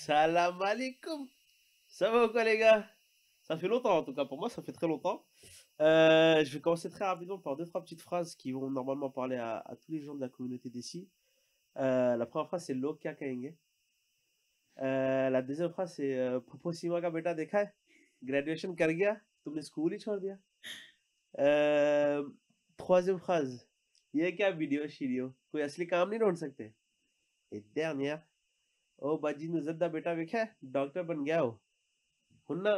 Salam alaikum. Ça va ou quoi les gars? Ça fait longtemps en tout cas, pour moi ça fait très longtemps. Je vais commencer très rapidement par deux, trois petites phrases qui vont normalement parler à tous les gens de la communauté d'ici. La première phrase c'est Loka Kahenge. La deuxième phrase c'est Pupo Sima ka beta dekha hai? Graduation kar gaya? तुमने स्कूल ही छोड़ दिया? Troisième phrase, ये क्या वीडियो शीडियो कोई असली काम नहीं ढूंढ सकते? Et dernière, ओ बाजी नुजद्दा बेटा वेखा है डॉक्टर बन गया हो ਹੁਣ ਨਾ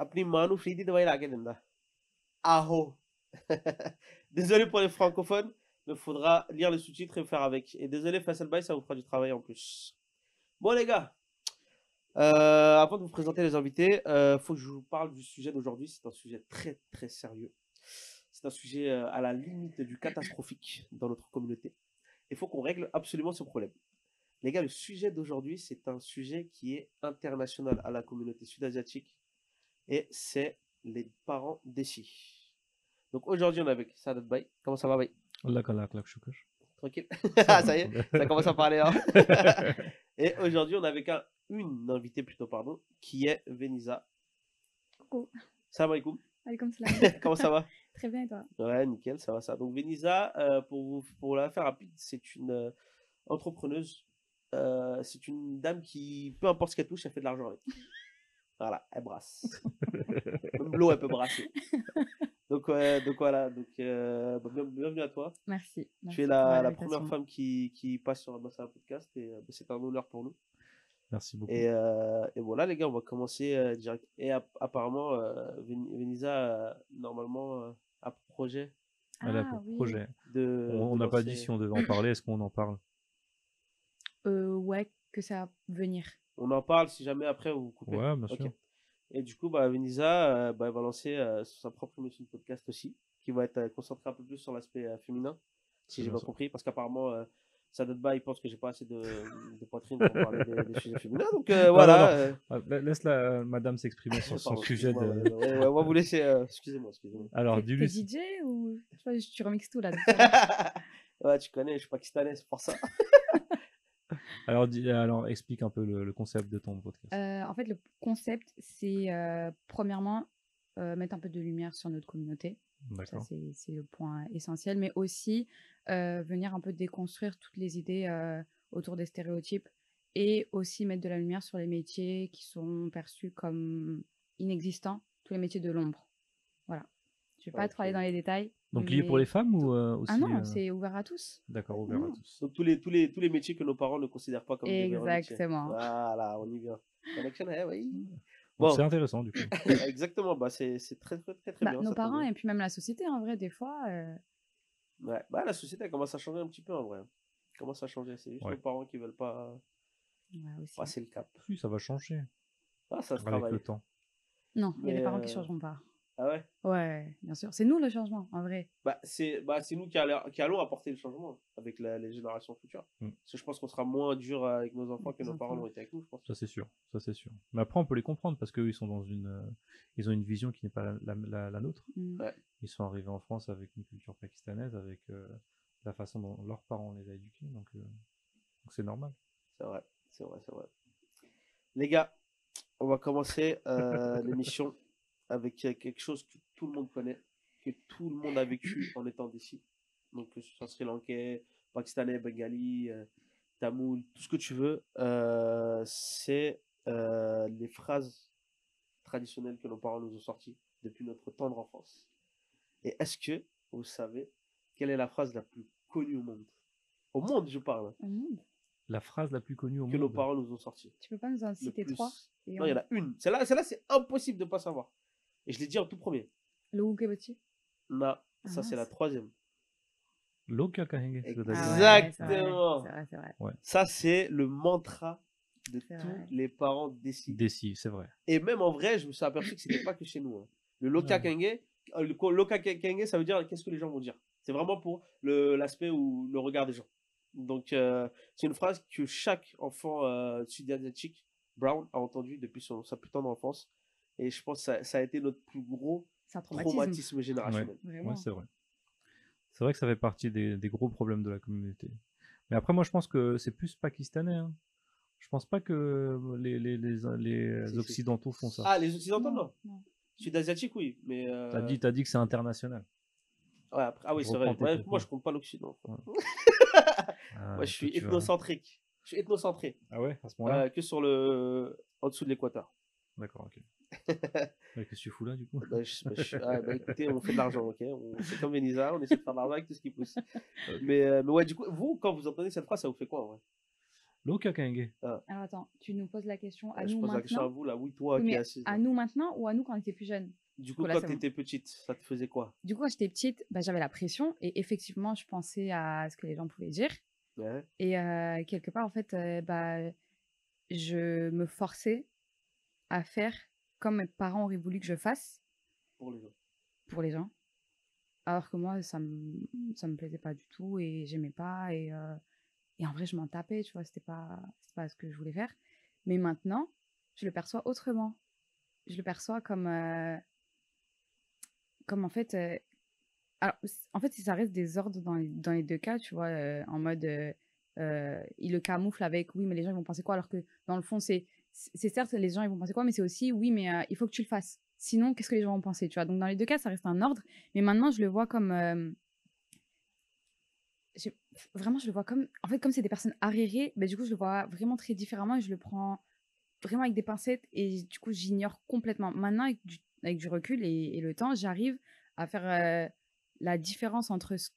ਆਪਣੀ ਮਾਂ ਨੂੰ ਫ੍ਰੀ ਦੀ ਦਵਾਈ ਲਾ ਕੇ ਦਿੰਦਾ ਆਹੋ désolé pour les francophones mais faudra lire les sous-titres et faire avec et désolé Faisal Bay ça vous fera du travail en plus. Bon les gars, avant de vous présenter les invités, faut que je vous parle du sujet d'aujourd'hui. C'est un sujet très très sérieux, c'est un sujet à la limite du catastrophique dans notre communauté. Il faut qu'on règle absolument ce problème. Les gars, le sujet d'aujourd'hui, c'est un sujet qui est international à la communauté sud-asiatique et c'est les parents d'ici. Donc aujourd'hui, on est avec Sadat Bay. Comment ça va, Bay? Tranquille. Ah, ça y est, ça commence à parler. Hein. Et aujourd'hui, on est avec une invitée plutôt, pardon, qui est Venisa. Coucou. Salam alaikum. Alaikum salam. Comment ça va? Très bien et toi? Ouais, nickel, ça va ça. Donc Venisa, pour la faire rapide, c'est une entrepreneuse. C'est une dame qui, peu importe ce qu'elle touche, elle fait de l'argent avec. Voilà, elle brasse. Même l'eau, elle peut brasser. Donc voilà, bienvenue à toi. Merci. Tu es la première femme qui passe sur un podcast et c'est un honneur pour nous. Merci beaucoup. Et voilà les gars, on va commencer direct. Et apparemment, Venisa, normalement, a pour projet. Elle a pour projet. On n'a pas dit si on devait en parler, est-ce qu'on en parle? Ouais, que ça va venir. On en parle si jamais après vous coupez. Ouais, bien sûr. Et du coup, Venisa elle va lancer sa propre émission de podcast aussi, qui va être concentrée un peu plus sur l'aspect féminin, si j'ai bien compris, parce qu'apparemment, Sadat il pense que j'ai pas assez de poitrine pour parler des sujets féminins. Donc voilà. Laisse madame s'exprimer sur son sujet. Ouais, on va vous laisser. Excusez-moi. Alors, dis-lui. T'es DJ ou tu remixes tout là? Ouais, tu connais, je suis pakistanais, c'est pour ça. Alors, explique un peu le concept de ton podcast. En fait, le concept, c'est premièrement mettre un peu de lumière sur notre communauté. Ça, c'est le point essentiel, mais aussi venir un peu déconstruire toutes les idées autour des stéréotypes et aussi mettre de la lumière sur les métiers qui sont perçus comme inexistants, tous les métiers de l'ombre. Voilà. Je ne vais pas trop aller dans les détails. Donc lié pour les femmes ou aussi? Ah non, c'est ouvert à tous. D'accord, ouvert à tous. Donc tous les métiers que nos parents ne considèrent pas comme des vrais métiers. Exactement. Voilà, on y vient. Connection, oui. Bon. C'est intéressant du coup. Exactement, c'est très bien. Nos parents et puis même la société en vrai, des fois. Ouais, la société elle commence à changer un petit peu en vrai. Elle commence à changer, c'est juste nos parents qui veulent pas passer le cap. Oui, ça va changer. Ah, ça se travaille avec le temps. Non, il y a des parents qui changeront pas. Ah ouais? Ouais, bien sûr. C'est nous le changement, en vrai. C'est nous qui allons apporter le changement avec les générations futures. Parce que je pense qu'on sera moins dur avec nos enfants que nos parents l'ont été avec nous, je pense. Ça c'est sûr. Mais après on peut les comprendre parce qu'eux ils ont une vision qui n'est pas la nôtre. Ouais. Ils sont arrivés en France avec une culture pakistanaise, avec la façon dont leurs parents les a éduqués, donc c'est normal. C'est vrai. Les gars, on va commencer l'émission avec quelque chose que tout le monde connaît, que tout le monde a vécu en étant d'ici. Donc, que ce soit sri lankais, pakistanais, bengali, tamoul, tout ce que tu veux, c'est les phrases traditionnelles que nos parents nous ont sorties depuis notre tendre enfance. Et est-ce que vous savez quelle est la phrase la plus connue au monde? Au monde, je parle. Au monde? La phrase la plus connue au monde que nos parents nous ont sortie. Tu peux pas nous en citer trois? Non, il y en a une. Celle-là, c'est impossible de ne pas savoir. Et je l'ai dit en tout premier. Le Wukeboti? Non, ça c'est la troisième. Loka Kahenge. Exactement. C'est vrai. Ouais. Ça c'est le mantra de tous les parents d'ici. D'ici, c'est vrai. Et même en vrai, je me suis aperçu que c'était pas que chez nous. Hein. Le Loka Kahenge, ça veut dire qu'est-ce que les gens vont dire. C'est vraiment pour l'aspect ou le regard des gens. Donc c'est une phrase que chaque enfant sud-asiatique brown a entendu depuis sa plus tendre enfance. Et je pense que ça a été notre plus gros traumatisme générationnel. Ouais, c'est vrai. C'est vrai que ça fait partie des gros problèmes de la communauté. Mais après, moi, je pense que c'est plus pakistanais. Hein. Je pense pas que les Occidentaux font ça. Ah, les Occidentaux, Non, non. non. Sud-asiatiques, oui. Mais. T'as dit que c'est international. Ouais, après... Ah oui, Je c'est vrai. reprends tes Ouais, propos. moi, je compte pas l'Occident. Ouais. Moi, je suis toi, tu vas- ethnocentrique. Je suis ethnocentré. Ah ouais, à ce moment-là? Que sur en dessous de l'équateur. D'accord, ok. Qu'est-ce que tu fous là, du coup? Écoutez, on fait de l'argent, ok? C'est comme Venisa, on essaie de faire de l'argent avec tout ce qui pousse. Mais ouais, du coup, vous, quand vous entendez cette phrase, ça vous fait quoi, en vrai? Loka Kenge. Alors attends, tu nous poses la question à Je nous pose la question à maintenant? vous, là. Oui, toi Oui, qui es mais assise. à là. nous maintenant ou à nous quand on était plus jeunes? Du coup, Là, quand c'est tu bon. étais petite, ça te faisait quoi? Du coup, quand j'étais petite, bah, j'avais la pression et effectivement, je pensais à ce que les gens pouvaient dire. Ouais, Et quelque part, en fait, bah, je me forçais à faire comme mes parents auraient voulu que je fasse pour les gens. pour les gens. Alors que moi, ça me plaisait pas du tout et j'aimais pas. Et en vrai, je m'en tapais, tu vois, c'était pas ce que je voulais faire. Mais maintenant, je le perçois autrement. Je le perçois comme en fait. Alors, en fait, si ça reste des ordres dans les deux cas, tu vois, en mode. Il le camoufle avec oui, mais les gens ils vont penser quoi? Alors que dans le fond, c'est certes les gens ils vont penser quoi, mais c'est aussi oui, mais il faut que tu le fasses. Sinon, qu'est-ce que les gens vont penser, tu vois? Donc, dans les deux cas, ça reste un ordre. Mais maintenant, je le vois comme. j'ai- Vraiment, je le vois comme. En fait, comme c'est des personnes arriérées, ben, du coup, je le vois vraiment très différemment et je le prends vraiment avec des pincettes et du coup, j'ignore complètement. Maintenant, avec du recul et le temps, j'arrive à faire la différence entre ce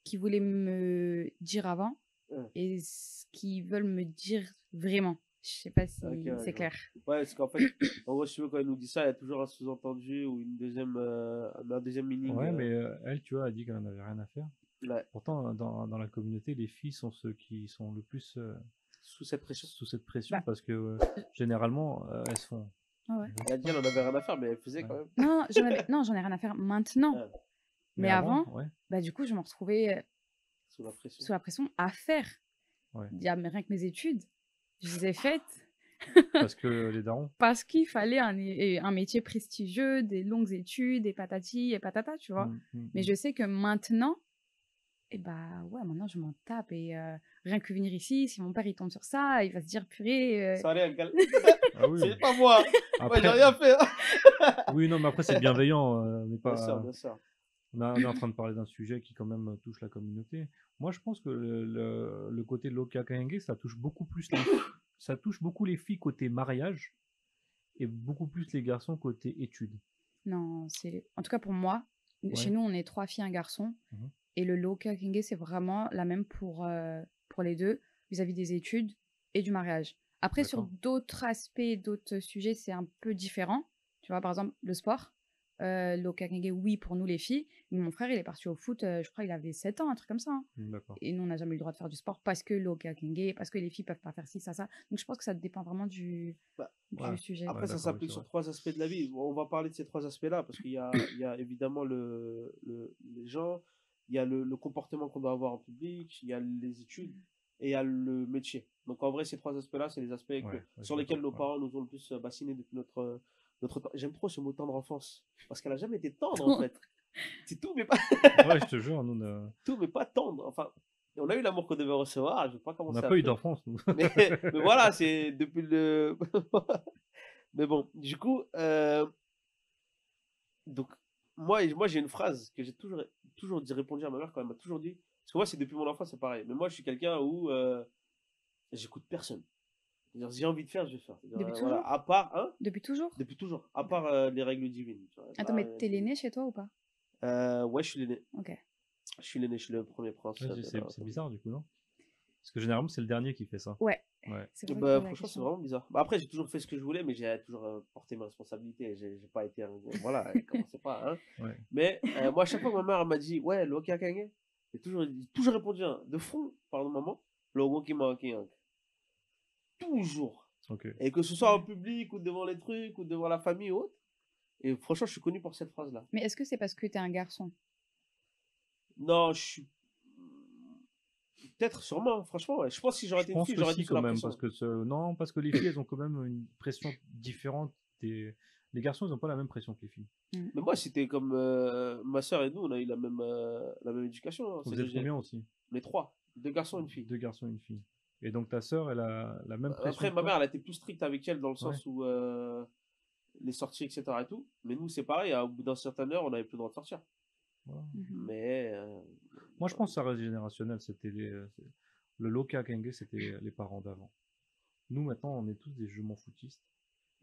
qu'ils voulaient me dire avant Ouais. et ce qu'ils veulent me dire vraiment. Je sais pas si Ok, ouais, c'est je vois. clair. Ouais, parce qu'en fait, en gros, si tu veux, quand elle nous dit ça, il y a toujours un sous-entendu ou un deuxième meaning. Ouais, mais elle, tu vois, a dit qu'elle en avait rien à faire. Ouais, Pourtant, dans la communauté, les filles sont ceux qui sont le plus sous cette pression. sous cette pression Bah, parce que généralement, elles se font. Ah ouais. Elle a dit, elle en avait rien à faire, mais elle faisait Ouais. quand même. Non, non, j'en ai rien à faire maintenant. Ouais, Mais avant, ouais. bah, du coup, je me retrouvais sous la pression. sous la pression à faire. Ouais. Il y a rien que mes études, je les ai faites Parce que les darons. parce qu'il fallait un métier prestigieux, des longues études, et patati et patata, tu vois. Mais je sais que maintenant, et bah ouais, maintenant je m'en tape et rien que venir ici, si mon père il tombe sur ça, il va se dire purée. Ça allait, Ah oui. c'est pas moi. Après... Moi, j'ai rien fait. Oui, non, mais après, c'est bienveillant. On n'est pas... Bien sûr, bien sûr. On est en train de parler d'un sujet qui, quand même, touche la communauté. Moi, je pense que le côté Loka Kenge, ça touche beaucoup plus ça touche beaucoup les filles côté mariage et beaucoup plus les garçons côté études. Non, en tout cas pour moi, chez nous on est 3 filles, un garçon. Et le Loka Kenge, c'est vraiment la même pour les deux, vis-à-vis des études et du mariage. Après, sur d'autres aspects, d'autres sujets, c'est un peu différent. Tu vois, par exemple, le sport. Loka Kenge, oui, pour nous les filles. Mais mon frère, il est parti au foot, je crois qu'il avait 7 ans, un truc comme ça. Et nous, on n'a jamais eu le droit de faire du sport parce que Loka Kenge, parce que les filles peuvent pas faire ci, ça. Donc je pense que ça dépend vraiment du sujet. Après, ça s'applique sur 3 aspects de la vie. On va parler de ces 3 aspects-là parce qu'il y a évidemment les gens, il y a le comportement qu'on doit avoir en public, il y a les études et il y a le métier. Donc en vrai, ces 3 aspects-là, c'est les aspects sur lesquels nos parents nous ont le plus bassinés depuis notre temps. J'aime trop ce mot tendre enfance parce qu'elle a jamais été tendre en fait. C'est tout, mais pas. Ouais, je te jure, nous. Tout, mais pas tendre. Enfin, on a eu l'amour qu'on devait recevoir. Je vais pas commencer. On n'a pas eu d'enfance, nous. mais voilà, c'est depuis le. Mais bon, du coup, donc moi j'ai une phrase que j'ai toujours dit, répondu à ma mère quand elle m'a toujours dit. Parce que moi, c'est depuis mon enfance, c'est pareil. Mais moi, je suis quelqu'un où j'écoute personne. C'est-à-dire, si j'ai envie de faire, je vais faire. Depuis voilà, toujours à part, hein, Depuis toujours depuis toujours. À part les règles divines. Tu vois. Attends, mais t'es l'aîné chez toi ou pas Ouais, je suis l'aîné. Ok. Je suis l'aîné, je suis le premier prince. C'est bizarre, du coup, non? Parce que généralement, c'est le dernier qui fait ça. Ouais. Bah, franchement, c'est vraiment bizarre. Bah, après, j'ai toujours fait ce que je voulais, mais j'ai toujours porté mes responsabilités. J'ai pas été voilà, commencez pas. Hein. Ouais. Mais moi, à chaque fois que ma mère m'a dit, ouais, le Loka Kenge, j'ai toujours répondu, hein, de fond, pardon, maman, le Woki Mawaki. Toujours. Okay. Et que ce soit en public ou devant les trucs ou devant la famille ou autre. Et franchement, je suis connu pour cette phrase-là. Mais est-ce que c'est parce que t'es un garçon? Non, je suis. Peut-être, sûrement, franchement, ouais. Je pense que si j'aurais été une fille, j'aurais dit quand même, parce que non, parce que les filles, elles ont quand même une pression différente. Les garçons, ils n'ont pas la même pression que les filles. Mais moi, c'était comme ma soeur et nous, on a eu la même éducation. Hein. Vous êtes combien aussi? Les 3, 2 garçons et une fille. 2 garçons et une fille. Et donc ta sœur, elle a la même pression Après, que ma toi? mère, elle a été plus stricte avec elle dans le Ouais. sens où les sorties, etc. et tout. Mais nous, c'est pareil, au bout d'un certain heure, on n'avait plus le droit de sortir. Voilà. Mhm. Mais Moi, je pense que ça reste générationnel. Le Loka Kenge, c'était les parents d'avant. Nous, maintenant, on est tous des je m'en foutistes.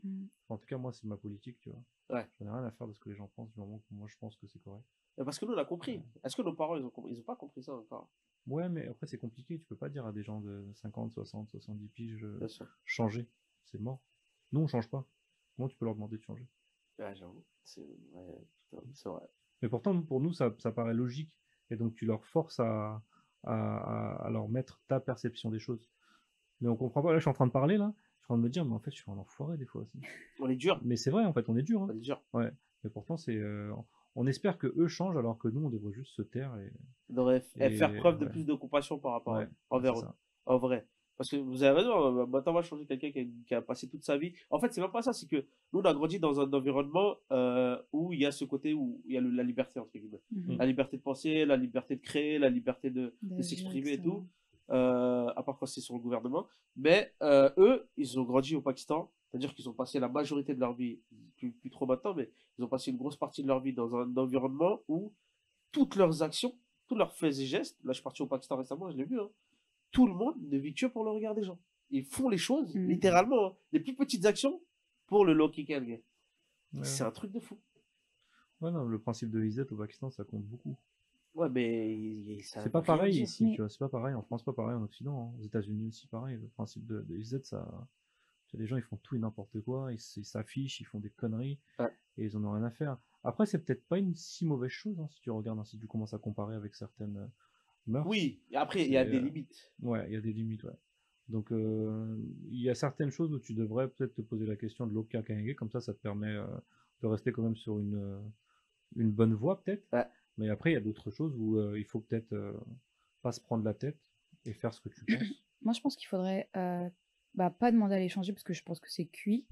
Mhm. En tout cas, moi, c'est ma politique, tu vois. ouais. J'en ai rien à faire de ce que les gens pensent, du moment que moi, je pense que c'est correct. Parce que nous, on a compris. Est-ce que nos parents, ils ont pas compris ça encore? Ouais, mais après, c'est compliqué. Tu peux pas dire à des gens de 50, 60, 70 piges Bien sûr. changer. C'est mort. Nous, on change pas. Comment tu peux leur demander de changer? Ouais, j'avoue. C'est vrai. Mais pourtant, pour nous, ça paraît logique. Et donc, tu leur forces à leur mettre ta perception des choses. Mais on comprend pas. Là, je suis en train de parler, là. Je suis en train de me dire, mais en fait, je suis un enfoiré des fois aussi. On est dur. Mais c'est vrai, en fait, on est dur. Hein. On est dur. Ouais. Mais pourtant, on espère que eux changent alors que nous, on devrait juste se taire. On devrait faire preuve de ouais. plus de compassion par rapport Ouais, envers c'est eux. ça. En vrai. Parce que vous avez raison, maintenant, moi, je change quelqu'un qui a passé toute sa vie. En fait, c'est même pas ça, c'est que nous, on a grandi dans un environnement où il y a ce côté où il y a la liberté, entre guillemets. Mhm. La liberté de penser, la liberté de créer, la liberté de D'agir, s'exprimer et etc. tout. À part quand c'est sur le gouvernement. Mais eux, ils ont grandi au Pakistan. C'est-à-dire qu'ils ont passé la majorité de leur vie, plus trop maintenant, mais ils ont passé une grosse partie de leur vie dans un environnement où toutes leurs actions, tous leurs faits et gestes, là je suis parti au Pakistan récemment, je l'ai vu, hein, tout le monde ne vit que pour le regard des gens. Ils font les choses, littéralement, hein, les plus petites actions pour le Loki Kenge. Ouais. C'est un truc de fou. Ouais, non, le principe de Izzet au Pakistan, ça compte beaucoup. Ouais, mais ça C'est pas veut rien pareil dire. ici, Mais- tu vois. C'est pas pareil en France, pas pareil en Occident. Hein. Aux États-Unis aussi, pareil. Le principe de Izzet, ça. Les gens, ils font tout et n'importe quoi, ils s'affichent, ils font des conneries, Ouais. et ils en ont rien à faire. Après, c'est peut-être pas une si mauvaise chose, hein, si tu regardes, hein, si tu commences à comparer avec certaines mœurs. Oui, et après, il y a C'est, des limites. Ouais, il y a des limites, ouais. Donc, il y a certaines choses où tu devrais peut-être te poser la question de Loka Kenge, comme ça te permet de rester quand même sur une bonne voie, peut-être. Ouais. Mais après, il y a d'autres choses où il faut peut-être pas se prendre la tête et faire ce que tu penses. Moi, je pense qu'il faudrait pas demander à les changer parce que je pense que c'est cuit,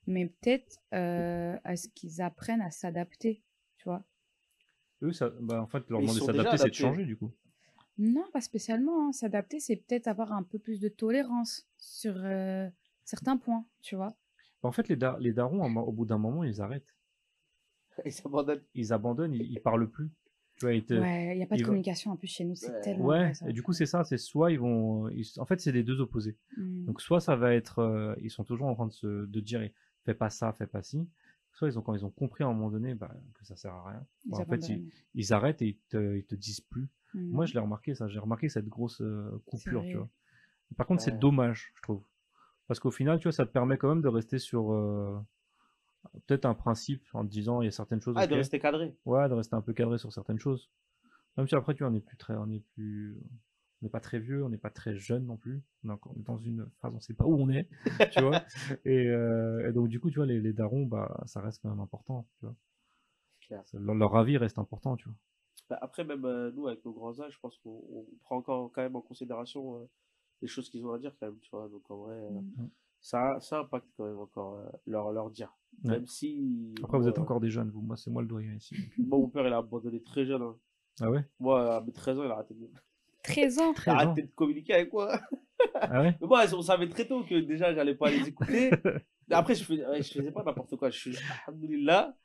mais peut-être à ce qu'ils apprennent à s'adapter, tu vois. Eux, en fait, leur Mais ils demander de sont déjà s'adapter, c'est de adaptés. changer, du coup. Non, pas spécialement. Hein. S'adapter, c'est peut-être avoir un peu plus de tolérance sur certains points, tu vois. En fait, les darons, au bout d'un moment, ils arrêtent. Ils s'abandonnent. Ils abandonnent, ils parlent plus. Tu vois, Ouais, il n'y a pas de ils vont- communication en plus chez nous, c'est Ouais. tellement Ouais, vrai, ça. et du coup, c'est ça, c'est soit ils vont. En fait, c'est les deux opposés. Mm. Donc, soit ça va être. Ils sont toujours en train de dire fais pas ça, fais pas ci. Soit quand ils ont compris à un moment donné que ça sert à rien. Ils En fait, abandonnent. ils arrêtent et ils te disent plus. Mm. Moi, je l'ai remarqué, ça. J'ai remarqué cette grosse coupure, vrai. tu vois. Par contre, c'est Ouais. dommage, je trouve. Parce qu'au final, tu vois, ça te permet quand même de rester sur peut-être un principe en te disant il y a certaines choses. Ah, de ok. rester cadré. Ouais, de rester un peu cadré sur certaines choses. Même si après, tu vois, on n'est pas très vieux, on n'est pas très jeune non plus. On est dans une phase, on sait pas où on est, tu vois. Et donc, du coup, tu vois, les darons, ça reste quand même important, tu vois. Clair. Leur avis reste important, tu vois. Après, même nous, avec nos grands âges, je pense qu'on prend encore quand même en considération les choses qu'ils ont à dire quand même, tu vois. Donc, en vrai, ça impacte quand même encore leur dire. Ouais. Même si... Après, vous êtes encore des jeunes, vous. Moi, c'est moi le doyen ici. Moi, mon père, il a abandonné très jeune. Hein. Ah ouais? Moi, à mes 13 ans, il a arrêté 13 ans. 13 ans. arrêté de communiquer avec moi. Ah ouais? Mais moi, on savait très tôt que déjà, j'allais pas les écouter. Mais après, je faisais pas n'importe quoi. Je suis, alhamdoulilah,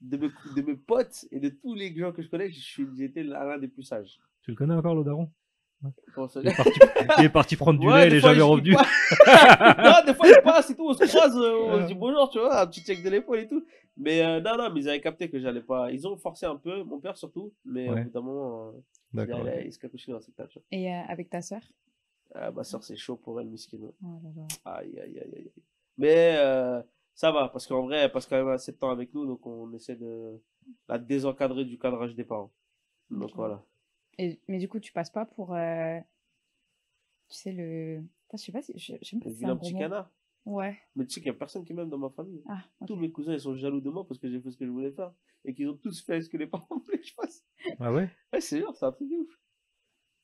de mes potes et de tous les gens que je connais, j'étais l'un des plus sages. Tu le connais encore, le daron? Comment ça- Il est parti prendre du Ouais, lait, il des est fois, jamais je dis revenu. pas. Non, des fois, il passe et tout, on se croise, on se dit bonjour, tu vois, un petit check de l'épaule et tout. Mais non, mais ils avaient capté que j'allais pas. Ils ont forcé un peu, mon père surtout, mais Ouais. au bout d'un moment, D'accord. ok. il se capuchait dans cette tâche. Et avec ta sœur? Ma soeur, c'est chaud pour elle, miskine. Oh là là. Aïe, aïe, aïe, aïe. Mais ça va, parce qu'en vrai, elle passe quand même 7 ans avec nous, donc on essaie de la désencadrer du cadrage des parents. Donc Ok. voilà. Mais du coup, tu passes pas pour, tu sais, Putain, je sais pas si, je sais même pas Le si c'est un vilain gros petit mot. canard. Ouais. Mais tu sais qu'il n'y a personne qui m'aime dans ma famille. Ah, ok. Tous mes cousins, ils sont jaloux de moi parce que j'ai fait ce que je voulais faire. Et qu'ils ont tous fait ce que les parents voulaient que je fasse. Ah ouais? Ouais, c'est sûr, c'est un truc de ouf.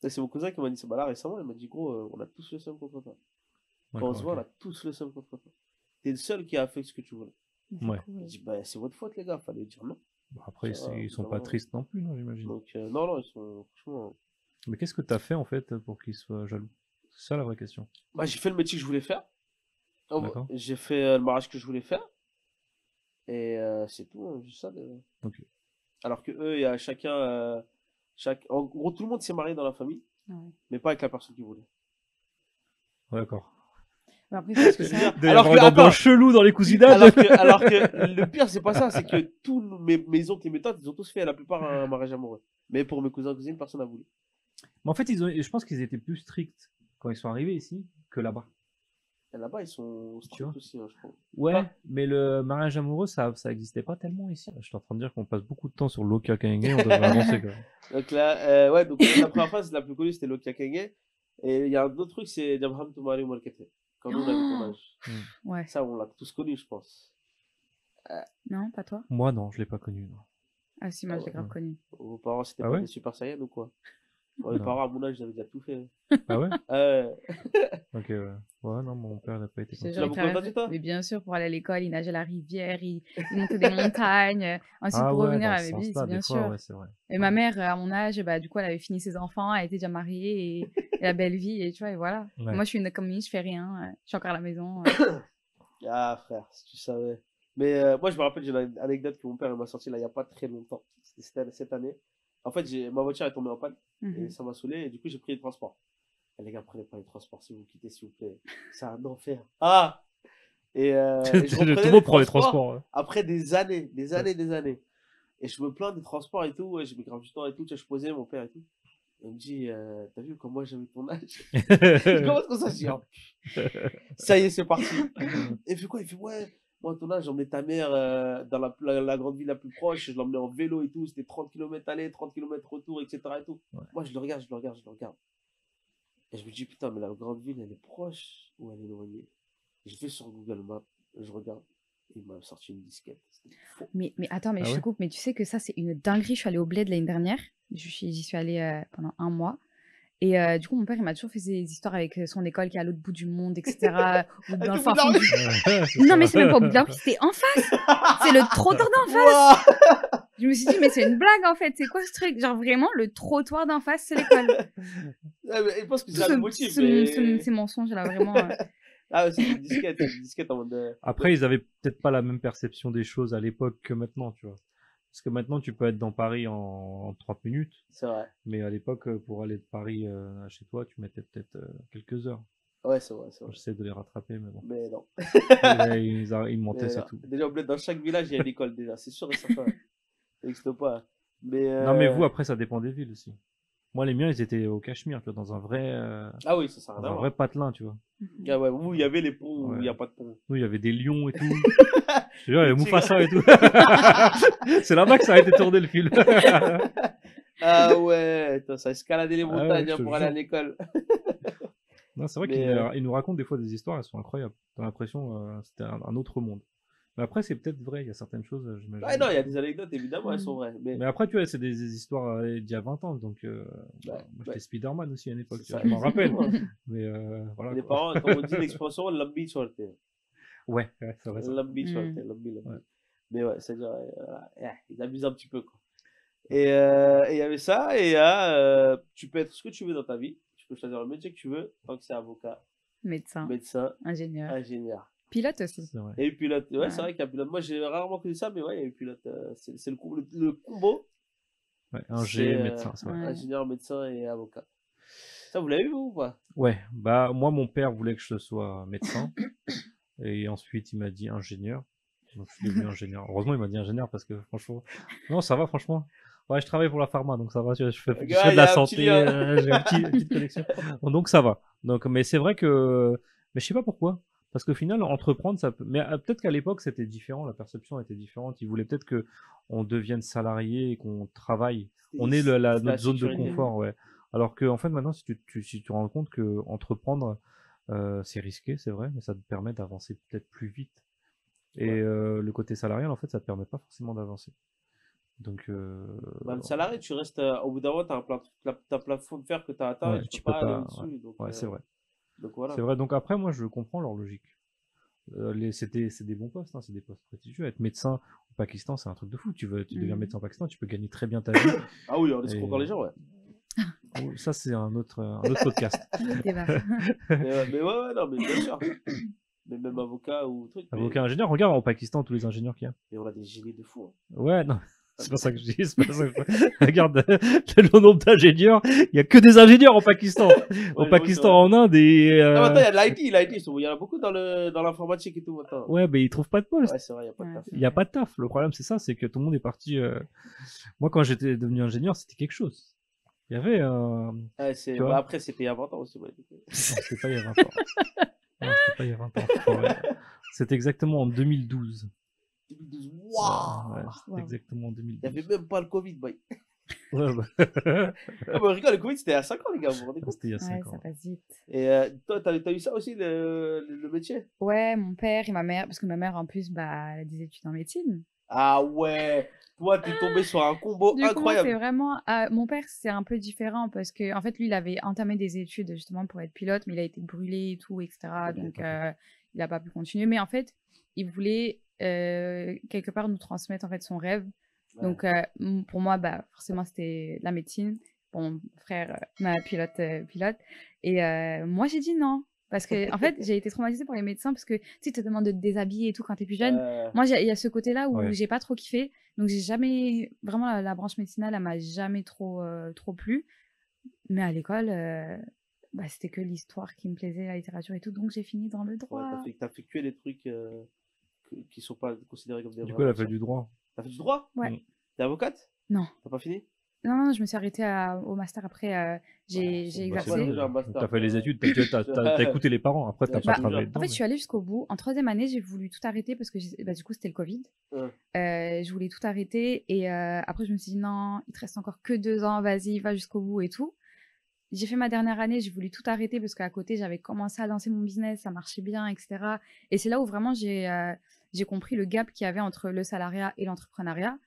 Et c'est mon cousin qui m'a dit ça là récemment. Il m'a dit, gros, on a tous le seum contre toi. Quand on se voit, on a tous le seum contre toi. T'es le seul qui a fait ce que tu voulais. Mais c'est Ouais. cool. Je dis, bah, c'est votre faute, les gars. Fallait dire non. Bon, après, Ça va, ils sont ça pas va. tristes non plus, non, j'imagine. Donc, non, ils sont, franchement. Mais qu'est-ce que t'as fait, en fait, pour qu'ils soient jaloux? C'est ça la vraie question. Bah, j'ai fait le métier que je voulais faire. D'accord. J'ai fait le mariage que je voulais faire. Et c'est tout, hein, juste ça. Ok. Alors que eux, il y a chacun. En gros, tout le monde s'est marié dans la famille, Ouais. mais pas avec la personne qui voulait. Ouais, d'accord. Mais après, parce que Je veux ça, dire, alors que, dans attends, chelou dans les cousinades. alors que le pire, c'est pas ça, c'est que tous mes oncles et mes tantes, ils ont tous fait la plupart un mariage amoureux. Mais pour mes cousins et cousines, personne n'a voulu. Mais en fait, je pense qu'ils étaient plus stricts quand ils sont arrivés ici que là-bas. Et là-bas, ils sont stricts vois aussi, hein, je crois. Ouais, Ah. mais le mariage amoureux, ça existait pas tellement ici. Je suis en train de dire qu'on passe beaucoup de temps sur l'Oka Kenge, on devrait avancer quand même. Donc là, ouais, donc la première phase, la plus connue, c'était Lokia Kenge. Et il y a un autre truc, c'est Diabraham Toumari Markete. Quand nous, on avait ton âge. ouais. Ça, on l'a tous connu, je pense. Non, pas toi? Moi, non, je l'ai pas connu. Non. Ah si, moi, je l'ai grave connu. Vos parents, c'était Ah pas ouais des Super Saiyans ou quoi? Moi, mes Non. parents, à mon âge, ils avaient déjà tout fait. Ah ouais? Ok, ouais. Ouais, non, mon père n'a pas été Je te comme jure, ça. l'as il beaucoup traversait- entendu, toi? Mais bien sûr, pour aller à l'école, il nageait à la rivière, il montait des montagnes. Ensuite, Ah pour ouais, revenir dans à ce Baby, sens-là, bien des fois, sûr. ouais, c'est vrai. Et ma mère, à mon âge, bah, du coup, elle avait fini ses enfants, elle était déjà mariée et la belle vie, et tu vois, et voilà. Ouais. Moi, je suis une communiste, je fais rien, je suis encore à la maison. Ah, frère, si tu savais. Mais moi, je me rappelle, j'ai une anecdote que mon père il m'a sorti là, il n'y a pas très longtemps. C'était cette année. En fait, ma voiture est tombée en panne et Mhm. ça m'a saoulé. Et du coup, j'ai pris les transports. Et les gars, prenez pas les transports si vous quittez, s'il vous plaît. C'est un enfer. Ah! Et je Tout reprenais le les monde prend les transports transports. Hein. après des années, des années. Et je me plains des transports et tout. Ouais, j'ai mis grave du temps et tout. Tu sais, je posais mon père et tout. Il me dit, t'as vu comment moi j'avais ton âge? Je commence comme ça, je dis, oh, ça y est, c'est parti. Et il fait quoi? Il fait, ouais, moi, à ton âge, j'emmenais ta mère dans la grande ville la plus proche, je l'emmenais en vélo et tout, c'était 30 km aller, 30 km retour, etc. Et tout. Ouais. Moi, je le regarde. Et je me dis, putain, mais la grande ville, elle est proche ou elle est éloignée? Je vais sur Google Maps, je regarde, il m'a sorti une disquette. C'était faux. Mais attends, mais Ah je te ouais? coupe, mais tu sais que ça, c'est une dinguerie. Je suis allée au Bled l'année dernière. J'y suis allée pendant 1 mois. Et du coup, mon père, il m'a toujours fait des histoires avec son école qui est à l'autre bout du monde, etc. ou dans le fin fond du... Non, mais c'est même pas au bout de la rue, c'était en face. C'est le trottoir d'en face. Ouah. Je me suis dit, mais c'est une blague en fait. C'est quoi ce truc? Genre vraiment, le trottoir d'en face, c'est l'école. Ah, mais il pense que Tout c'est ce, un motif. ces mensonges là, vraiment. Ah, ouais, c'est une disquette en mode. Après, ils avaient peut-être pas la même perception des choses à l'époque que maintenant, tu vois. Parce que maintenant, tu peux être dans Paris en 30 minutes. C'est vrai. Mais à l'époque, pour aller de Paris chez toi, tu mettais peut-être quelques heures. Ouais, c'est vrai. J'essaie de les rattraper, mais bon. Mais non. Ils montaient, Mais c'est non. tout. Déjà, au bled, dans chaque village, il y a une école, déjà. C'est sûr et certain. Ça n'existe pas. Mais, Non, mais vous, après, ça dépend des villes aussi. Moi, les miens, ils étaient au Cachemire, tu vois, dans un vrai, Ah oui, ça sert à dans rien. un vrai patelin, tu vois. Ah ouais, où il y avait les ponts, où il Ouais. n'y a pas de pont. Nous, il y avait des lions et tout. Je te jure, il y avait Mufasa et tout. C'est là-bas que ça a été tourné le film. Ah ouais, attends, ça escaladait les ouais, montagnes je te pour aller à jure. l'école. Non, c'est vrai Mais, qu'ils nous racontent des fois des histoires, elles sont incroyables. T'as l'impression que c'était un autre monde. Mais après, c'est peut-être vrai, il y a certaines choses, j'imagine. Ouais, non, il y a des anecdotes, évidemment, elles sont vraies. Mais, Mais après, tu vois, c'est des histoires d'il y a 20 ans, donc moi, j'étais Spider-Man aussi à une époque, c'est tu vois, ça, je m'en rappelle. exactement. Mais voilà. Les quoi. parents, comme on dit l'expression, l'ambi sorte. Ouais, c'est vrai ça. L'ambi sorte, Mm. l'ambi. Ouais. Mais ouais, c'est-à-dire, ils abusent un petit peu, quoi. Et il y avait ça, et tu peux être ce que tu veux dans ta vie. Tu peux choisir le métier que tu veux, tant que c'est avocat, Médecin, médecin, ingénieur, ingénieur. pilote aussi. C'est vrai. Et eu pilote. Ouais, Ouais. c'est vrai qu'il y a pilote. Moi, j'ai rarement connu ça, mais ouais, il y a eu pilote. C'est le combo. Ouais, ingé, C'est, médecin, c'est vrai. Ouais. Ingénieur, médecin et avocat. Ça, vous l'avez vu, vous, ou pas? Ouais, bah moi, mon père voulait que je sois médecin, et ensuite il m'a dit ingénieur. Donc je suis devenu ingénieur. Heureusement, il m'a dit ingénieur parce que franchement, non, ça va, franchement. Ouais, je travaille pour la pharma, donc ça va. Je fais Ok, de ouais, la y a un petit santé, lien. j'ai une petite connexion. Donc ça va. Donc, mais c'est vrai que, mais je sais pas pourquoi. Parce qu'au final, entreprendre, ça peut. Mais peut-être qu'à l'époque, c'était différent, la perception était différente. Ils voulaient peut-être que on devienne salarié et qu'on travaille. On est C'était la notre zone de sécurité. confort, ouais. Alors que, en fait, maintenant, si tu te rends compte que entreprendre, c'est risqué, c'est vrai, mais ça te permet d'avancer peut-être plus vite. Et Ouais. le côté salarial, en fait, ça te permet pas forcément d'avancer. Donc, Bah, le salarié, tu restes, au bout d'un moment, t'as un plafond de fer que t'as atteint et ouais, tu peux pas aller ouais, au-dessus. Donc, ouais, c'est vrai. donc voilà. C'est vrai. Donc après, moi, je comprends leur logique. C'est des bons postes, hein, c'est des postes prestigieux. Être médecin au Pakistan, c'est un truc de fou. Tu deviens médecin au Pakistan, tu peux gagner très bien ta vie. Ah oui, on laisse Et- encore les gens, ouais. Ça, c'est un autre podcast. Débat. Mais ouais, non, mais bien sûr. Mais même avocat ou truc. Avocat, ingénieur, regarde au Pakistan tous les ingénieurs qu'il y a. Mais on a des génies de fou. Hein. Ouais, non. C'est pas ça que je dis, c'est pas ça que je... Regarde le nombre d'ingénieurs, il y a que des ingénieurs au Pakistan. Au Pakistan, en Inde et... Non, maintenant, il y a de l'IT, il y en a beaucoup dans l'informatique et tout maintenant. Ouais, mais ils trouvent pas de poste. Ouais, c'est vrai, il n'y a pas de taf. Il n'y a pas de taf. Le problème, c'est ça, c'est que tout le monde est parti... Moi, quand j'étais devenu ingénieur, c'était quelque chose. Il y avait... Ouais, bah, après, c'était il y a 20 ans aussi. Ouais. C'était pas il y a 20 ans. Non, c'était pas il y a 20 ans. C'était exactement en 2012. 2012, waouh! Ouais, c'était exactement en 2012. Il n'y avait même pas le Covid, boy. Ouais, bah... Ah, bah, rigole, le Covid, c'était il y a 5 ans, les gars, vous vous rendez compte? C'était il y a 5 ans. Ça passe vite. Et toi, t'as eu ça aussi, le métier? Ouais, mon père et ma mère, parce que ma mère, en plus, bah, elle a des études en médecine. Ah ouais! Toi, t'es tombé sur un combo Du coup, incroyable. c'est vraiment... mon père, c'est un peu différent, parce que, en fait, lui, il avait entamé des études, justement, pour être pilote, mais il a été brûlé et tout, etc. Donc, il n'a pas pu continuer. Mais en fait, il voulait... quelque part nous transmettre en fait son rêve. Ouais. Donc pour moi bah forcément c'était la médecine. Bon, mon frère m'a pilote. Et moi j'ai dit non parce que en fait j'ai été traumatisée par les médecins parce que tu sais, ils te demandent de te déshabiller et tout quand t'es plus jeune. Moi il y a ce côté là où j'ai pas trop kiffé, donc j'ai jamais vraiment la branche médicinale, elle m'a jamais trop plu. Mais à l'école bah, c'était que l'histoire qui me plaisait, la littérature et tout, donc j'ai fini dans le droit. Ouais, t'as fait que des trucs qui sont pas considérés comme des... Du coup, elle a fait du droit. T'as fait du droit? Ouais. T'es avocate? Non. T'as pas fini? Non, je me suis arrêtée au master après. J'ai exercé. T'as fait les études, t'as écouté les parents, après t'as pas travaillé dedans. En fait, je suis allée jusqu'au bout. En 3e année, j'ai voulu tout arrêter parce que du coup, c'était le Covid. Je voulais tout arrêter et après, je me suis dit non, il te reste encore que 2 ans, vas-y, va jusqu'au bout et tout. J'ai fait ma dernière année, j'ai voulu tout arrêter parce qu'à côté, j'avais commencé à lancer mon business, ça marchait bien, etc. Et c'est là où vraiment j'ai compris le gap qu'il y avait entre le salariat et l'entrepreneuriat.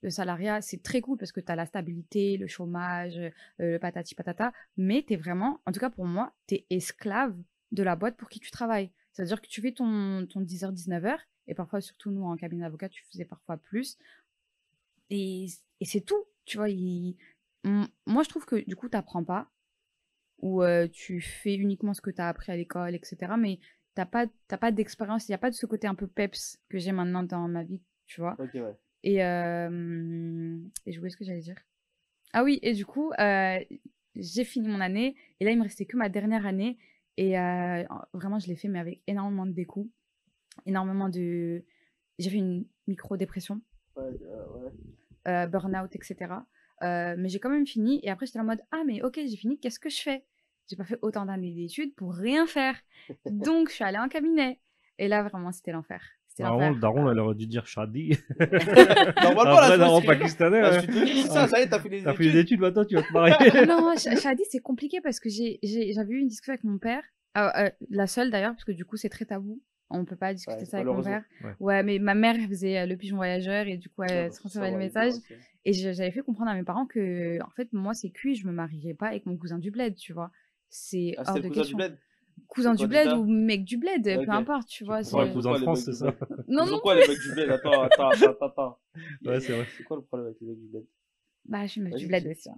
Le salariat, c'est très cool parce que tu as la stabilité, le chômage, le patati patata, mais tu es vraiment, en tout cas pour moi, tu es esclave de la boîte pour qui tu travailles. C'est-à-dire que tu fais ton 10h, 19h, et parfois, surtout nous, en cabinet d'avocat, tu faisais parfois plus. Et c'est tout, tu vois. Moi, je trouve que du coup, tu n'apprends pas, ou tu fais uniquement ce que tu as appris à l'école, etc. Mais t'as pas d'expérience, il n'y a pas de ce côté un peu peps que j'ai maintenant dans ma vie, tu vois. Ok, ouais. Et je oublié ce que j'allais dire. Ah oui, et du coup, j'ai fini mon année, et là, il me restait que ma dernière année, et vraiment, je l'ai fait, mais avec énormément de découps, énormément de... J'ai fait une micro-dépression, burn-out, etc. Mais j'ai quand même fini, et après, j'étais en mode, ah, mais ok, j'ai fini, qu'est-ce que je fais? J'ai pas fait autant d'années d'études pour rien faire. Donc, je suis allée en cabinet. Et là, vraiment, c'était l'enfer. Normalement, le daron, elle aurait dû dire Shadi. Normalement, là, daron pakistanais. Ça y est, t'as fait des études. T'as fait des études, maintenant, tu vas te marier. Non, Shadi, c'est compliqué parce que j'avais eu une discussion avec mon père. La seule, d'ailleurs, parce que du coup, c'est très tabou. On peut pas discuter ça avec mon père. Ouais, mais ma mère faisait le pigeon voyageur et du coup, elle transférait le message. Et j'avais fait comprendre à mes parents que, en fait, moi, c'est cuit, je me marierais pas avec mon cousin du bled, tu vois. C'est hors de question. Cousin du bled ou mec du bled, peu importe, tu vois. Ouais, cousin de France, c'est ça. Non, non. Pourquoi les mecs du bled? Attends. Ouais, c'est vrai. C'est quoi le problème avec les mecs du bled? Bah, je suis mec du bled aussi.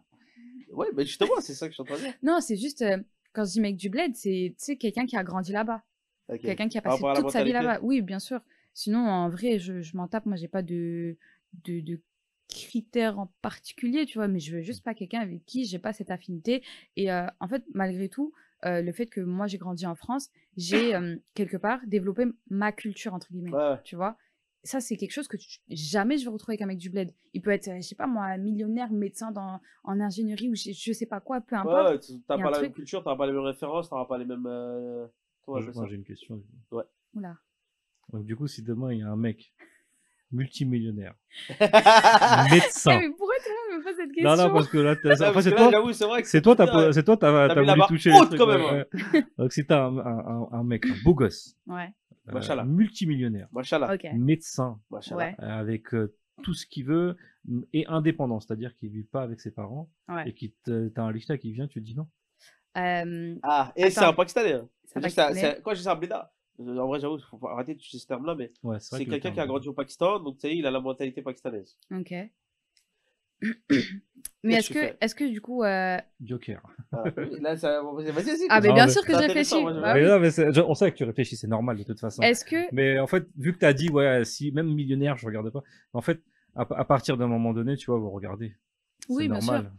Ouais, mais justement, c'est ça que je suis en train de dire. Non, c'est juste, quand je dis mec du bled, c'est quelqu'un qui a grandi là-bas. Quelqu'un qui a passé toute sa vie là-bas. Oui, bien sûr. Sinon, en vrai, je m'en tape. Moi, j'ai pas de critères en particulier, tu vois, mais je veux juste pas quelqu'un avec qui j'ai pas cette affinité. Et en fait, malgré tout, le fait que moi j'ai grandi en France, j'ai quelque part développé ma culture entre guillemets, tu vois. Ça, c'est quelque chose que jamais je vais retrouver avec un mec du bled. Il peut être, je sais pas moi, millionnaire, médecin en ingénierie ou je sais pas quoi, peu importe. Ouais, t'as pas la même culture, t'as pas les mêmes références, t'auras pas les mêmes. Moi, j'ai une question. Ouais. Oula. Donc, du coup, si demain il y a un mec multimillionnaire, médecin. Mais pourquoi tout le monde me pose cette question? Non, parce que là, c'est toi, t'as voulu toucher les trucs. Quand même. Donc, si t'as un mec, un beau gosse, multimillionnaire, médecin, avec tout ce qu'il veut, et indépendant, c'est-à-dire qu'il vit pas avec ses parents, et t'as un lichta qui vient, tu te dis non. Et c'est un Pakistanais. Quoi, je sais un blédard. En vrai, j'avoue, il faut arrêter de toucher ce terme-là, mais c'est quelqu'un qui a grandi au Pakistan, donc tu sais, il a la mentalité pakistanaise. Ok. Mais Qu'est-ce que tu fais? est-ce que du coup... Joker. Voilà. Là, ça... vas-y, vas-y. Ah, mais Non, bien mais sûr que c'est je intéressant, réfléchis. moi, je- Bah Mais oui. non, mais on sait que tu réfléchis, c'est normal de toute façon. Est-ce que... Mais en fait, vu que tu as dit, ouais, si même millionnaire, je regardais pas. En fait, à partir d'un moment donné, tu vois, vous regardez. C'est Oui, bien sûr. normal.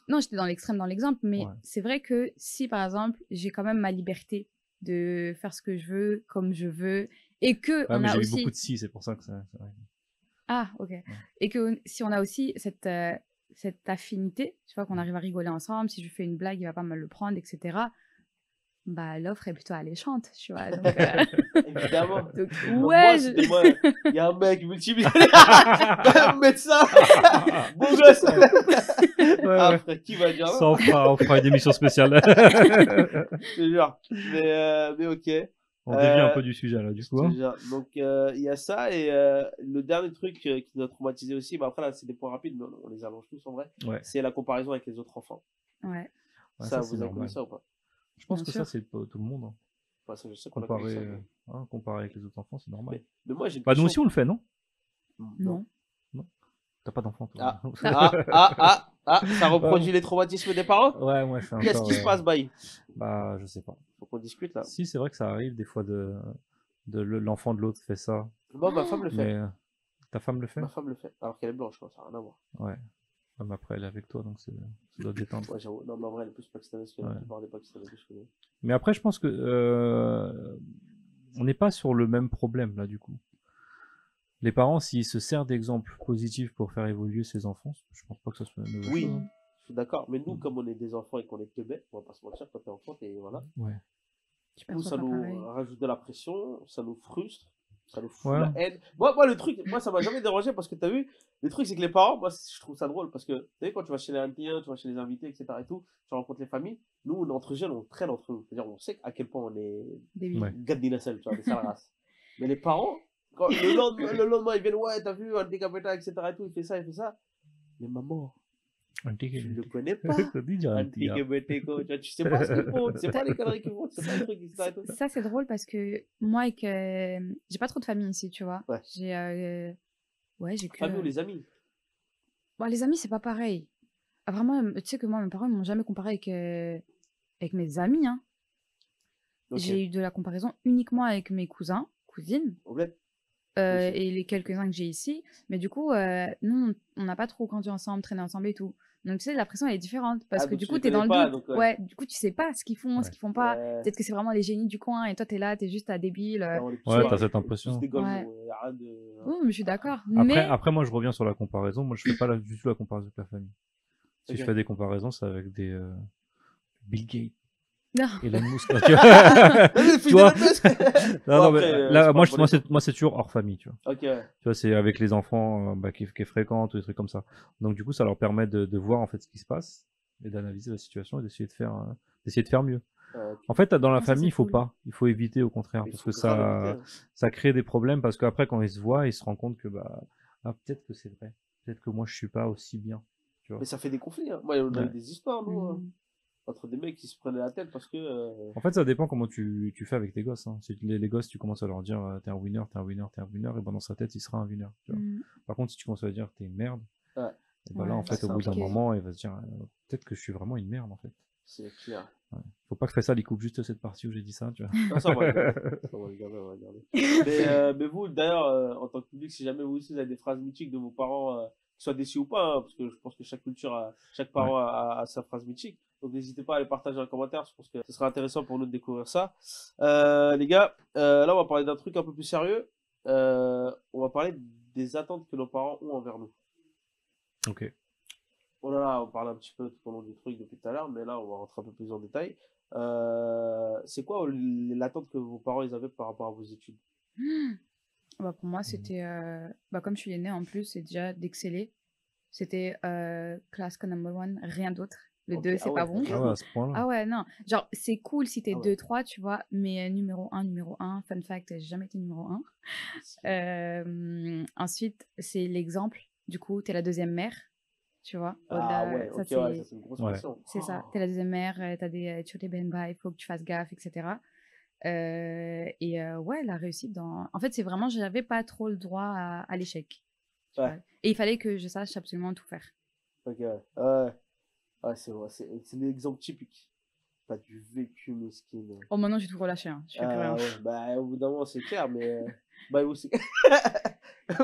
Non, j'étais dans l'extrême dans l'exemple, mais Ouais. c'est vrai que si, par exemple, j'ai quand même ma liberté de faire ce que je veux, comme je veux, et que Ouais, on mais a j'ai eu aussi... beaucoup de si, c'est pour ça que ça. Ah, ok. Et que si on a aussi cette affinité, tu vois, qu'on arrive à rigoler ensemble, si je fais une blague, il va pas mal le prendre, etc. Bah, l'offre est plutôt alléchante, tu vois. Donc, Évidemment. donc, Moi, ouais, si demain, il y a un mec multimillionnaire, un médecin, beau gosse. Ouais, Ah, ouais. frère, qui va dire Ça, non? on fera une émission spéciale. Je te jure. Mais ok. On dévie un peu du sujet là, du Je coup. te Hein. jure. Donc, il y a ça. Et le dernier truc qui nous a traumatisé aussi, bah après, là, c'est des points rapides, mais on les allonge tous en vrai. Ouais. C'est la comparaison avec les autres enfants. ouais, Ouais, Ça, c'est vous avez connu normal. ça ou pas? Je pense bien que sûr. ça, c'est pas tout le monde. Hein. Ouais, ça, je sais qu'on a connu Comparer, ça. Mais, comparer avec les autres enfants, c'est normal. mais moi, j'ai une Bah, nous question. aussi, on le fait, non? non. T'as pas d'enfant, toi. Ça reproduit les traumatismes des parents? Ouais, moi, je fais Qu'est-ce encore. qui se passe, Baï? Bah, je sais pas. Faut qu'on discute là. Si, c'est vrai que ça arrive des fois l'enfant de l'autre fait ça. Moi, ma femme le fait. Mais ta femme le fait? Ma femme le fait. Alors qu'elle est blanche, quoi, ça n'a rien à voir. Ouais. Ouais, mais après, elle est avec toi, donc ça doit te détendre. Ouais, j'avoue. Non, mais en vrai, elle est plus pakistanaise que la Ouais. plupart des Pakistanais que je connais. Mais après, je pense que on n'est pas sur le même problème là, du coup. Les parents, s'ils se servent d'exemples positifs pour faire évoluer ses enfants, je pense pas que ça soit une mauvaise Oui, chose. Hein. je suis d'accord. Mais nous, comme on est des enfants et qu'on est teubés, on va pas se mentir, quand t'es enfant, t'es voilà. Ouais. Tu Nous, perçois ça pas nous pareil. rajoute de la pression, ça nous frustre, ça nous fout Ouais. la haine. Moi, le truc, moi, ça m'a jamais dérangé parce que t'as vu, le truc, c'est que les parents, moi, je trouve ça drôle parce que, tu sais, quand tu vas chez les Indiens, tu vas chez les invités, etc. et tout, tu rencontres les familles, nous, on est entre jeunes, on traîne entre nous. C'est-à-dire, on sait à quel point on est Débile. Ouais. Gadina seul, tu vois, des sales races. Mais les parents, quand le lendemain, ils viennent, ouais, t'as vu, handicapéta, etc. et tout, il fait ça, il fait ça. Mais maman, tu le connais pas. T'as dit dire un petit gars. Handicapéta, tu sais pas ce qu'ils font, tu sais pas les conneries qu'ils font, tu sais pas les trucs, etc. et tout. Ça, c'est drôle parce que moi, avec, j'ai pas trop de famille ici, tu vois. Ouais. J'ai que... Famille ou les amis? Bon, les amis, c'est pas pareil. Ah, vraiment, tu sais que moi, mes parents, ils m'ont jamais comparé avec mes amis, hein. Ok. J'ai eu de la comparaison uniquement avec mes cousins, cousines, Au bled? et les quelques-uns que j'ai ici. Mais du coup, nous, on n'a pas trop grandi ensemble, traîné ensemble et tout. Donc, tu sais, la pression, elle est différente. Parce Ah, que donc du tu coup, les t'es dans le connais pas, doute. donc, Ouais, du coup, tu sais pas ce qu'ils font, ce Ouais. qu'ils font pas. Ouais. Peut-être que c'est vraiment les génies du coin et toi, t'es là, t'es juste un débile. Non, on est tous Ouais, pareils, t'as cette on est impression. tous des golemons, Ouais. y a rien de... Oui, mais je suis d'accord. Après, Mais après, moi, je reviens sur la comparaison. Moi, je fais pas du tout la comparaison avec la famille. Si Ok. je fais des comparaisons, c'est avec des Bill Gates, non. Elon Musk. Tu vois, tu vois non, non, mais Après, là, c'est moi, pas un bon moi, c'est toujours hors famille, tu vois. Ok, ouais. Tu vois, c'est avec les enfants qui fréquentent, ou des trucs comme ça. Donc, du coup, ça leur permet de voir en fait ce qui se passe et d'analyser la situation et d'essayer de faire mieux. Ok. En fait, dans la Ah, ça, famille, c'est il faut cool. pas. Il faut éviter au contraire, Il parce faut que grave éviter, hein. ça crée des problèmes. Parce qu'après, quand ils se voient, ils se rendent compte que peut-être que c'est vrai. Peut-être que moi, je suis pas aussi bien. Tu vois. Mais ça fait des conflits, hein. Moi, on a eu Ouais. des histoires, nous, hein, Mm. entre des mecs qui se prenaient la tête parce que... En fait, ça dépend comment tu fais avec tes gosses. Hein. Si les gosses, tu commences à leur dire t'es un winner, t'es un winner, t'es un winner, et ben dans sa tête, il sera un winner. Tu vois. Mm. Par contre, si tu commences à dire t'es une merde, Ouais. et ben là, Ouais, en fait, c'est au bout d'un compliqué. moment, il va se dire peut-être que je suis vraiment une merde, en fait. C'est clair. Faut pas que je fasse ça, il coupe juste cette partie où j'ai dit ça, tu vois. Non, ça, on va regarder. Ça, on va regarder, on va regarder. Mais vous, d'ailleurs, en tant que public, si jamais vous aussi vous avez des phrases mythiques de vos parents, qu'ils soient déçus ou pas, hein, parce que je pense que chaque culture, chaque parent a sa phrase mythique. Donc n'hésitez pas à les partager en commentaire, je pense que ce sera intéressant pour nous de découvrir ça. Les gars, là on va parler d'un truc un peu plus sérieux. On va parler des attentes que nos parents ont envers nous. Ok. On parle un petit peu tout au long du truc depuis tout à l'heure, mais là on va rentrer un peu plus en détail. C'est quoi l'attente que vos parents ils avaient par rapport à vos études? Bah, pour moi, c'était, comme je suis l'aînée en plus, c'est déjà d'exceller. C'était class number one, rien d'autre. Le Ok, 2, c'est ah pas ouais, bon. rien Ah ouais, à d'autre. ce point-là. Ah ouais, non. Genre, c'est cool si t'es Ah ouais. 2, 3, tu vois, mais numéro 1. Fun fact, j'ai jamais été numéro 1. Ensuite, c'est l'exemple. Du coup, t'es la deuxième mère, tu vois. Ah ouais, ça, ok, c'est ouais, ça c'est une grosse Ouais. pression. c'est ça. T'es la deuxième mère, t'as des benba, il faut que tu fasses gaffe, etc. Ouais, la réussite dans... En fait, c'est vraiment, j'avais pas trop le droit à l'échec. Tu Ouais. vois. Et il fallait que je sache absolument tout faire. Ok, ouais. Ouais, ouais, c'est vrai, c'est l'exemple typique. T'as du vécu, mesquine. Oh, maintenant, j'ai tout relâché, hein. Je fais plus rien. Ah ouais, bah au bout d'un moment, c'est clair, mais. Bah aussi.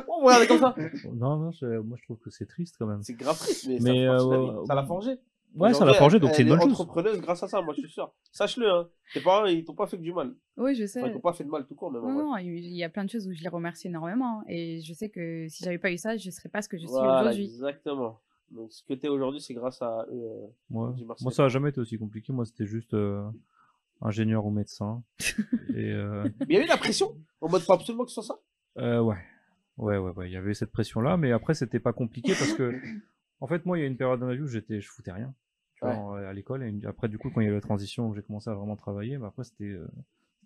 Oh, regardez comme ça. Non, non, moi je trouve que c'est triste quand même. C'est grave triste, mais ça Mais fait partie de la vie. Ça l'a forgé. ouais, ça l'a Aujourd'hui, forgé, donc c'est elle une est bonne chose. entrepreneuse grâce à ça, moi je suis sûr. Sache-le, hein. Tes parents, ils t'ont pas fait que du mal. Oui, je Enfin, ils t'ont sais. pas fait de mal tout court, même en Non, vrai. non, il y a plein de choses où je les remercie énormément, hein. Et je sais que si j'avais pas eu ça, je serais pas ce que je suis Voilà, aujourd'hui. exactement. Donc ce que t'es aujourd'hui, c'est grâce à eux. Ouais. Dis merci Moi, les ça a parents. jamais été aussi compliqué. Moi, c'était juste ingénieur ou médecin. Et Mais il y a eu de la pression. En mode, faut absolument que ce soit ça. ouais. Ouais. Il y avait cette pression-là, mais après, c'était pas compliqué parce que, en fait, moi, il y a une période dans ma vie où je foutais rien, tu vois, Ouais. à l'école. Et après, du coup, quand il y a eu la transition où j'ai commencé à vraiment travailler, bah, après, c'était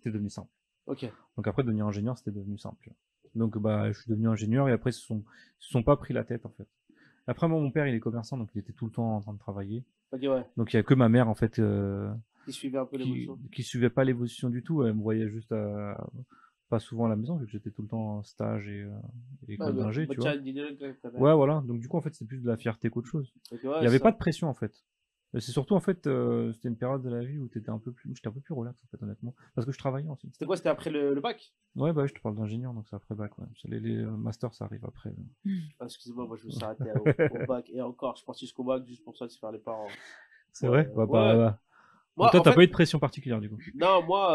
devenu simple. Ok. Donc après, devenir ingénieur, c'était devenu simple. Tu vois. Donc, bah, je suis devenu ingénieur et après, ils se sont pas pris la tête, en fait. Après, moi, mon père, il est commerçant, donc il était tout le temps en train de travailler. Ok, ouais. Donc, il y a que ma mère, en fait, Qui suivait un peu l'évolution. qui suivait pas l'évolution du tout. Elle me voyait juste pas souvent à la maison, vu que j'étais tout le temps en stage et école Ouais, d'ingé, bah, tu vois. tiens, dis-le, Ouais, voilà. Donc, du coup, en fait, c'est plus de la fierté qu'autre chose. Ok, Il ouais, n'y avait ça. pas de pression, en fait. C'est surtout, en fait, c'était une période de la vie où j'étais un peu plus relax, en fait, honnêtement. Parce que je travaillais aussi. C'était quoi? C'était après le bac? Ouais, bah, je te parle d'ingénieur, donc c'est après bac, ouais. Les masters, ça arrive après. Ah, excusez-moi, moi je me suis arrêté au bac. Et encore, je suis parti jusqu'au bac juste pour ça, de faire les parents. C'est Ouais, vrai? Bah, ouais. bah. Donc, Moi, toi, en t'as pas eu fait, de pression particulière, du coup. non, moi,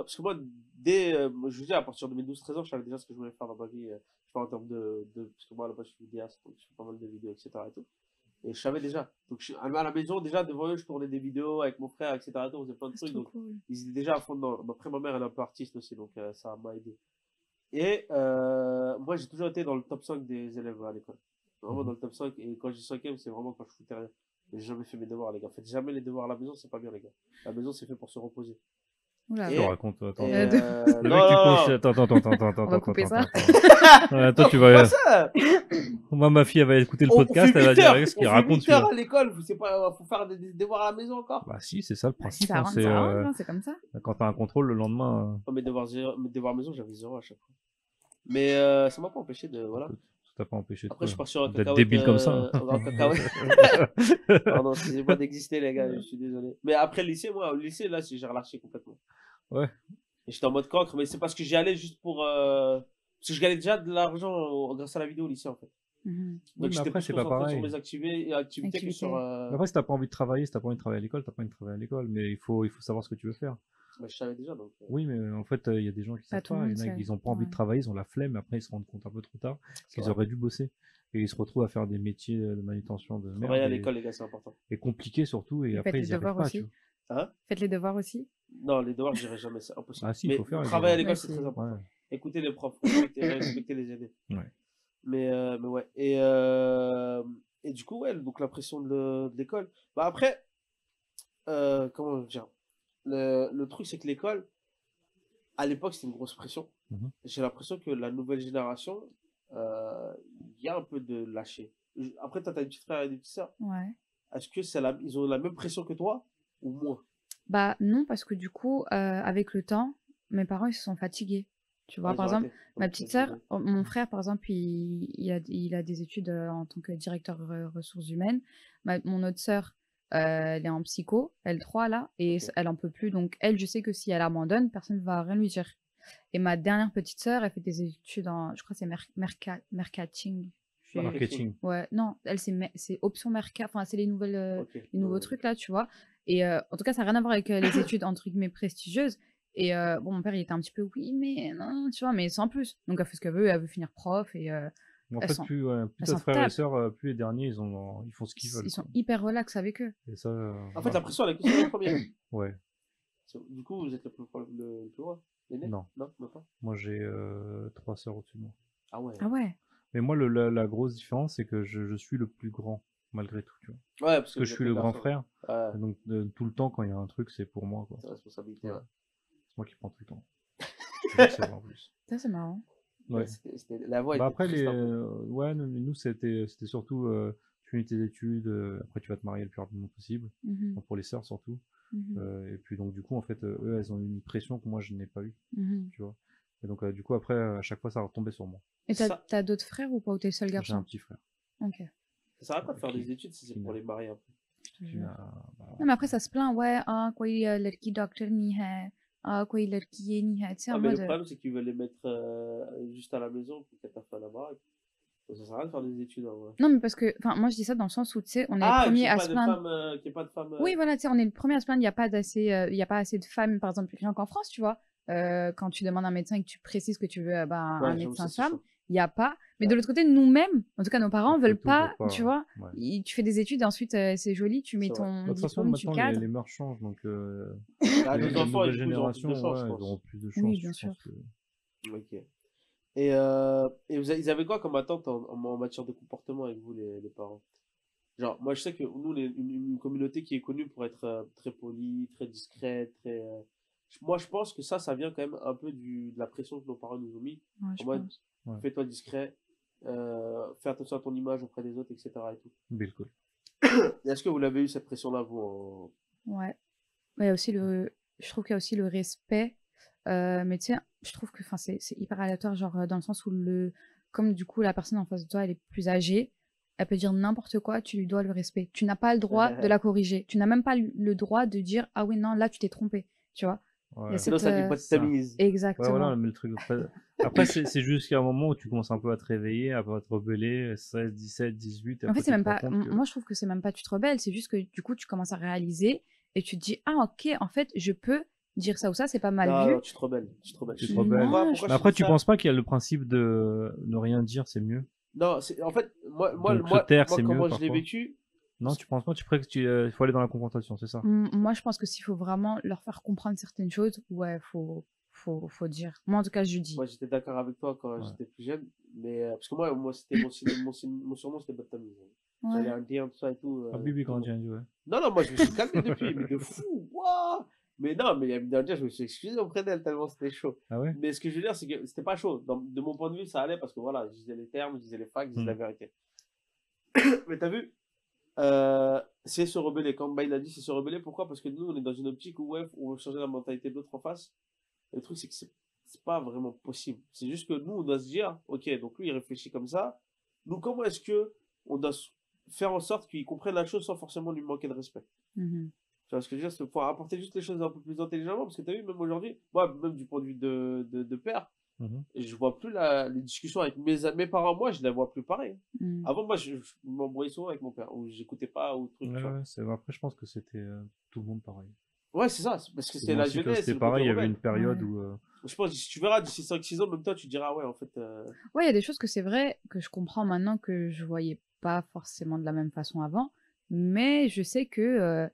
parce que moi, dès, je vous dis, à partir de mes 12-13 ans, je savais déjà ce que je voulais faire dans ma vie. Je sais pas, en termes parce que moi, là-bas, je suis vidéaste, donc je fais pas mal de vidéos, etc. Et tout. Et je savais déjà. Donc, à la maison, déjà, devant eux, je tournais des vidéos avec mon frère, etc. On faisait plein de C'est trucs. trop Donc, cool. ils étaient déjà à fond dedans. Après, ma mère, elle est un peu artiste aussi, donc ça m'a aidé. Et moi, j'ai toujours été dans le top 5 des élèves à l'école. Vraiment dans le top 5. Et quand je dis 5ème, c'est vraiment quand je foutais rien. J'ai jamais fait mes devoirs, les gars. Faites jamais les devoirs à la maison, c'est pas bien, les gars. La maison, c'est fait pour se reposer. Oula, Je te raconte, attends. Et Le non, mec, tu non, penches. non. Attends. on va couper ça. Toi, Non, tu faut pas vas. ça. Moi, ma fille, elle va écouter le On podcast, fait elle va 8 dire, heures. regarde ce qu'il On fait raconte, 8 heures celui-là. à l'école. C'est pas, faut faire des devoirs à la maison encore. Bah, si, c'est ça le Bah, si principe. ça Hein, rentre, c'est, ça rentre, hein, c'est comme ça. quand t'as un contrôle le lendemain, Oh, mes devoirs maison, j'avais 0 à chaque fois. Mais ça m'a pas empêché de. Voilà. écoute, ça t'a pas empêché de Après, je suis parti sur un d'être cacahuète. débile comme ça. Un cacahuète. Pardon, excusez-moi d'exister, les gars, je suis désolé. Mais après le lycée, moi, au lycée, là, j'ai relâché complètement. Ouais. Et j'étais en mode cancre, mais c'est parce que j'y allais juste pour. Parce que je gagnais déjà de l'argent grâce à la vidéo au lycée, en fait. Mhm. Oui, Donc mais j'étais après, plus c'est pas concentré sur pareil. mes activités que sur. Mais après, si t'as pas envie de travailler, si t'as pas envie de travailler à l'école, t'as pas envie de travailler à l'école. Mais il faut savoir ce que tu veux faire. Bah, je savais déjà, donc. Oui, mais en fait, il y a des gens qui Pas savent tout le pas. Il monde y en a sait. qui ils ont pas envie de Ouais. travailler, ils ont la flemme, après ils se rendent compte un peu trop tard C'est qu'ils vrai. auraient dû bosser. Et ils se retrouvent à faire des métiers de manutention de Travailler à merde l'école, les gars, c'est important. et compliqués surtout, et Et après faites ils les y arrivent devoirs pas, aussi. tu vois. Hein? Faites les devoirs aussi. Non, les devoirs, j'irai jamais, c'est impossible. Ah si, il Mais faut faire les travailler à devoirs. l'école, c'est Ouais, très c'est- important. Ouais. Écoutez les profs, respectez les aînés. Ouais. Mais ouais. Et du coup, ouais, donc la pression de l'école. Bah après, comment dire? Le truc, c'est que l'école, à l'époque, c'était une grosse pression. Mhm. J'ai l'impression que la nouvelle génération, il y a un peu de lâcher. Après, toi, t'as des petits frères et des petites sœurs. Ouais. Est-ce que ils ont la même pression que toi ou moins? Bah non, parce que du coup, avec le temps, mes parents, ils se sont fatigués. Tu vois, Ah, par ils ont exemple, arrêté. ma Donc, petite t'as dit, sœur, mon frère, par exemple, il a des études en tant que directeur ressources humaines. Mon autre sœur, elle est en psycho, elle 3 là, et Ok. elle en peut plus. Donc elle, je sais que si elle abandonne, personne ne va rien lui dire. Et ma dernière petite sœur, elle fait des études en, je crois que c'est mercating. Marketing. Ouais, non, elle, c'est option mercat, enfin, c'est les Ok. les nouveaux trucs là, tu vois. Et en tout cas, ça n'a rien à voir avec les études entre guillemets prestigieuses. Et bon, mon père, il était un petit peu, oui, mais non, tu vois, mais sans plus. Donc, elle fait ce qu'elle veut finir prof et En elles fait, sont- plus elles t'as s'en de frères et tapent. sœurs, plus les derniers, ils font ce qu'ils veulent. Ils sont quoi. hyper relax avec eux. Et ça, En fait, voilà. la pression, elle est que sur la première. Ouais. Du coup, vous êtes le plus loin, l'aîné? Non. Non, même pas. Moi, j'ai 3 sœurs au-dessus de moi. Ah ouais. Ah ouais. Mais moi, la grosse différence, c'est que je suis le plus grand, malgré tout, tu vois. Ouais, Parce que je suis le grand frère. Ouais, Donc, tout le temps, quand il y a un truc, c'est pour moi, quoi. c'est la responsabilité, Ouais. ouais. C'est moi qui prends tout le temps. C'est vrai, en plus. Ça, c'est marrant. Ouais. La voix Bah était après, triste un peu. ouais, nous, c'était surtout, tu finis tes études, après tu vas te marier le plus rapidement possible. Mhm, Donc, pour les sœurs surtout. mhm, Et puis donc du coup en fait eux elles ont eu une pression que moi je n'ai pas eu, mhm. tu vois. Et donc du coup après à chaque fois ça retombait sur moi. Et Ça- t'as d'autres frères ou pas, ou t'es le seul J'ai un garçon? petit frère. Ok. Ça sert à quoi de faire Qui- des études si c'est qui pour n'a- les marier après? Je te qui jure. n'a- bah, Non, mais après, ça se plaint, ouais, ah, कोई लड़की डॉक्टर नहीं है, कोई लड़की ये नहीं है, tu sais, Ah, en mais le mode. problème, c'est qu'ils veulent les mettre juste à la maison pour qu'elle t'a fait la baraque. Donc, ça sert à rien de faire des études en vrai. Non, mais parce que, enfin, moi, je dis ça dans le sens où, tu sais, on est les Ah, qu'il n'y premiers ait à pas se de plaindre. femme, qu'il y ait pas de femme. Oui, voilà, tu sais, on est le premier à se plaindre, il n'y a pas il y a pas assez de femmes, par exemple, rien qu'en France, tu vois. Quand tu demandes à un médecin et que tu précises que tu veux Ouais, un j'avoue, médecin ça, c'est femme, chaud. il n'y a pas. Mais de Ouais. l'autre côté, nous-mêmes, en tout cas nos parents, on fait veulent tout pour pas, pas. tu vois. Ouais. Tu fais des études et ensuite c'est joli, tu mets C'est vrai. ton De toute façon, diplôme, tu maintenant, cadres. les mœurs changent, donc Ah, les les enfants, nouvelles du coup, ils auront plus générations, de chance, je ouais, ils pense. auront plus de Oui, chance. bien Je pense sûr. que- Ok. Et ils avaient quoi comme attente en matière de comportement avec vous, les parents? Genre, moi, je sais que nous, on est une communauté qui est connue pour être très polie, très discrète, moi, je pense que ça vient quand même un peu de la pression que nos parents nous ont mis. Ouais, En je mode, pense. Ouais. fais-toi discret, fais attention à ton image auprès des autres, etc. et tout. Bilkul. Et est-ce que vous l'avez eu, cette pression-là, vous, Ouais. Mais il y a aussi je trouve qu'il y a aussi le respect. Mais tu sais, je trouve que c'est hyper aléatoire, genre dans le sens où comme du coup la personne en face de toi elle est plus âgée, elle peut dire n'importe quoi, tu lui dois le respect. Tu n'as pas le droit de la corriger. Tu n'as même pas le droit de dire ah oui non là tu t'es trompé, tu vois. Il y a Ouais. Sinon, ça dit pas de ça. tamise. Ouais, Exactement. voilà, mais le truc. Après, c'est jusqu'à un moment où tu commences un peu à te réveiller, à te rebeller, 16, 17, 18. Et En fait, après, c'est tu même te rends pas. compte que- Moi, je trouve que c'est même pas tu te rebelles, c'est juste que du coup, tu commences à réaliser et tu te dis ah ok, en fait, je peux dire ça ou ça, c'est pas mal Non, vu. non, tu te rebelles. Tu te rebelles. Tu te rebelles. Non, Pourquoi Mais je après, dis tu ça? penses pas qu'il y a le principe de ne rien dire, c'est mieux? Non, en fait, Donc, se taire, c'est mieux comment je l'ai parfois. vécu, Non, tu penses pas? Tu préfères qu'il faut aller dans la confrontation, c'est ça? Moi, je pense que s'il faut vraiment leur faire comprendre certaines choses, ouais, faut dire. Moi, en tout cas, je dis. moi, j'étais d'accord avec toi quand Ouais. j'étais plus jeune, mais parce que moi, c'était mon surnom, c'était Batamise. J'allais Ouais. en dire tout ça et tout. Ah, Bibi, tout quand le tu monde. as dit, ouais. Non, moi, je me suis calmé depuis, mais de fou, waouh! Mais non, mais il y a une dernière, je me suis excusé auprès d'elle tellement c'était chaud. Ah ouais? Mais ce que je veux dire, c'est que c'était pas chaud. De mon point de vue, ça allait parce que voilà, je disais les termes, je disais les facts, je disais la vérité. Mais t'as vu, c'est se rebeller. Quand il a dit c'est se rebeller, pourquoi? Parce que nous, on est dans une optique où, ouais, on veut changer la mentalité de l'autre en face. Et le truc, c'est que c'est pas vraiment possible. C'est juste que nous, on doit se dire, ok, donc lui, il réfléchit comme ça. Nous, comment est-ce que on doit faire en sorte qu'il comprenne la chose sans forcément lui manquer de respect? Mhm. Tu vois ce que je veux dire? C'est pouvoir apporter juste les choses un peu plus intelligemment. Parce que t'as vu, même aujourd'hui, moi, même du point de vue de père, je vois plus les discussions avec mes parents. Moi, je les vois plus pareil. Mhm. Avant, moi, je m'embrouillais souvent avec mon père, ou j'écoutais pas, ou truc, tu vois. Ouais, après, je pense que c'était tout le monde pareil. Ouais, c'est ça, parce que c'est Moi la aussi, quand jeunesse. c'était le pareil, côté il y avait rebelle. une période Ouais. où. Je pense, si tu verras d'ici 5-6 ans, même toi, tu te diras, ouais, en fait. Ouais, il y a des choses que c'est vrai que je comprends maintenant que je voyais pas forcément de la même façon avant, mais je sais que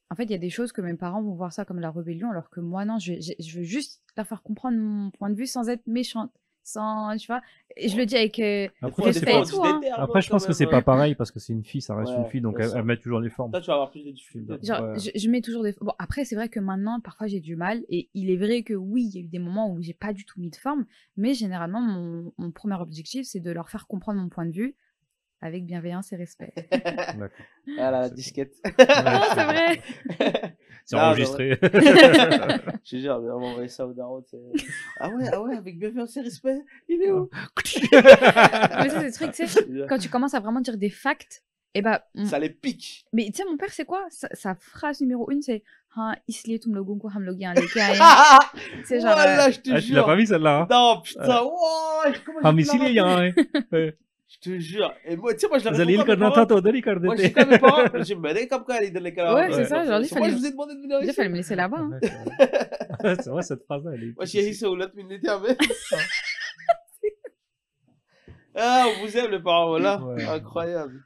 en fait, il y a des choses que mes parents vont voir ça comme la rébellion, alors que moi, non, je veux juste leur faire comprendre mon point de vue sans être méchante, sans, tu vois. Et je le dis avec Après, Des c'est fois, pas- on dit des termes, Après, je pense quand que c'est même, pas pareil parce que c'est une fille, ça reste Ouais, une fille, donc bien sûr. elle met toujours les formes. Toi, tu vas avoir plus de difficultés. Ouais. genre, je mets toujours des. Bon, après, c'est vrai que maintenant, parfois, j'ai du mal. Et il est vrai que oui, il y a eu des moments où j'ai pas du tout mis de forme. Mais généralement, mon premier objectif, c'est de leur faire comprendre mon point de vue avec bienveillance et respect. D'accord. Ah la C'est- disquette. Non, c'est vrai. C'est Non, enregistré. Je te jure, mais on va envoyer ça au daron. Ah ouais, avec bienveillance et respect. Il est où? Mais ça, c'est le truc, tu sais, Je te jure. quand tu commences à vraiment dire des facts, et bah. Ça les pique. Mais tu sais, mon père, c'est quoi sa phrase numéro 1, c'est Ha, isliye tum logon ko ham log yahan leke aaye hain. C'est genre. Voilà, je te Ah, tu l'as jure. pas mis celle-là, hein? Non, putain, wow, comment Ah, j'ai mais pu si, la il y a rater? un, hein. Je te jure. Et moi, tu sais, moi, je l'avais Zalil pas karna tha to udhar hi kar Moi, dete. j'ai quand mes parents, j'ai mené comme quand il donnait Ouais, c'est ça, genre, il C'est moi, fallait- je vous ai demandé de venir Déjà, ici. fallait me laisser là-bas. Hein. Ouais, c'est vrai, cette phrase-là, elle est. Moi, chérie, c'est où l'autre minute, mais. Ah, on vous aime, les parents, voilà. Ouais. Incroyable.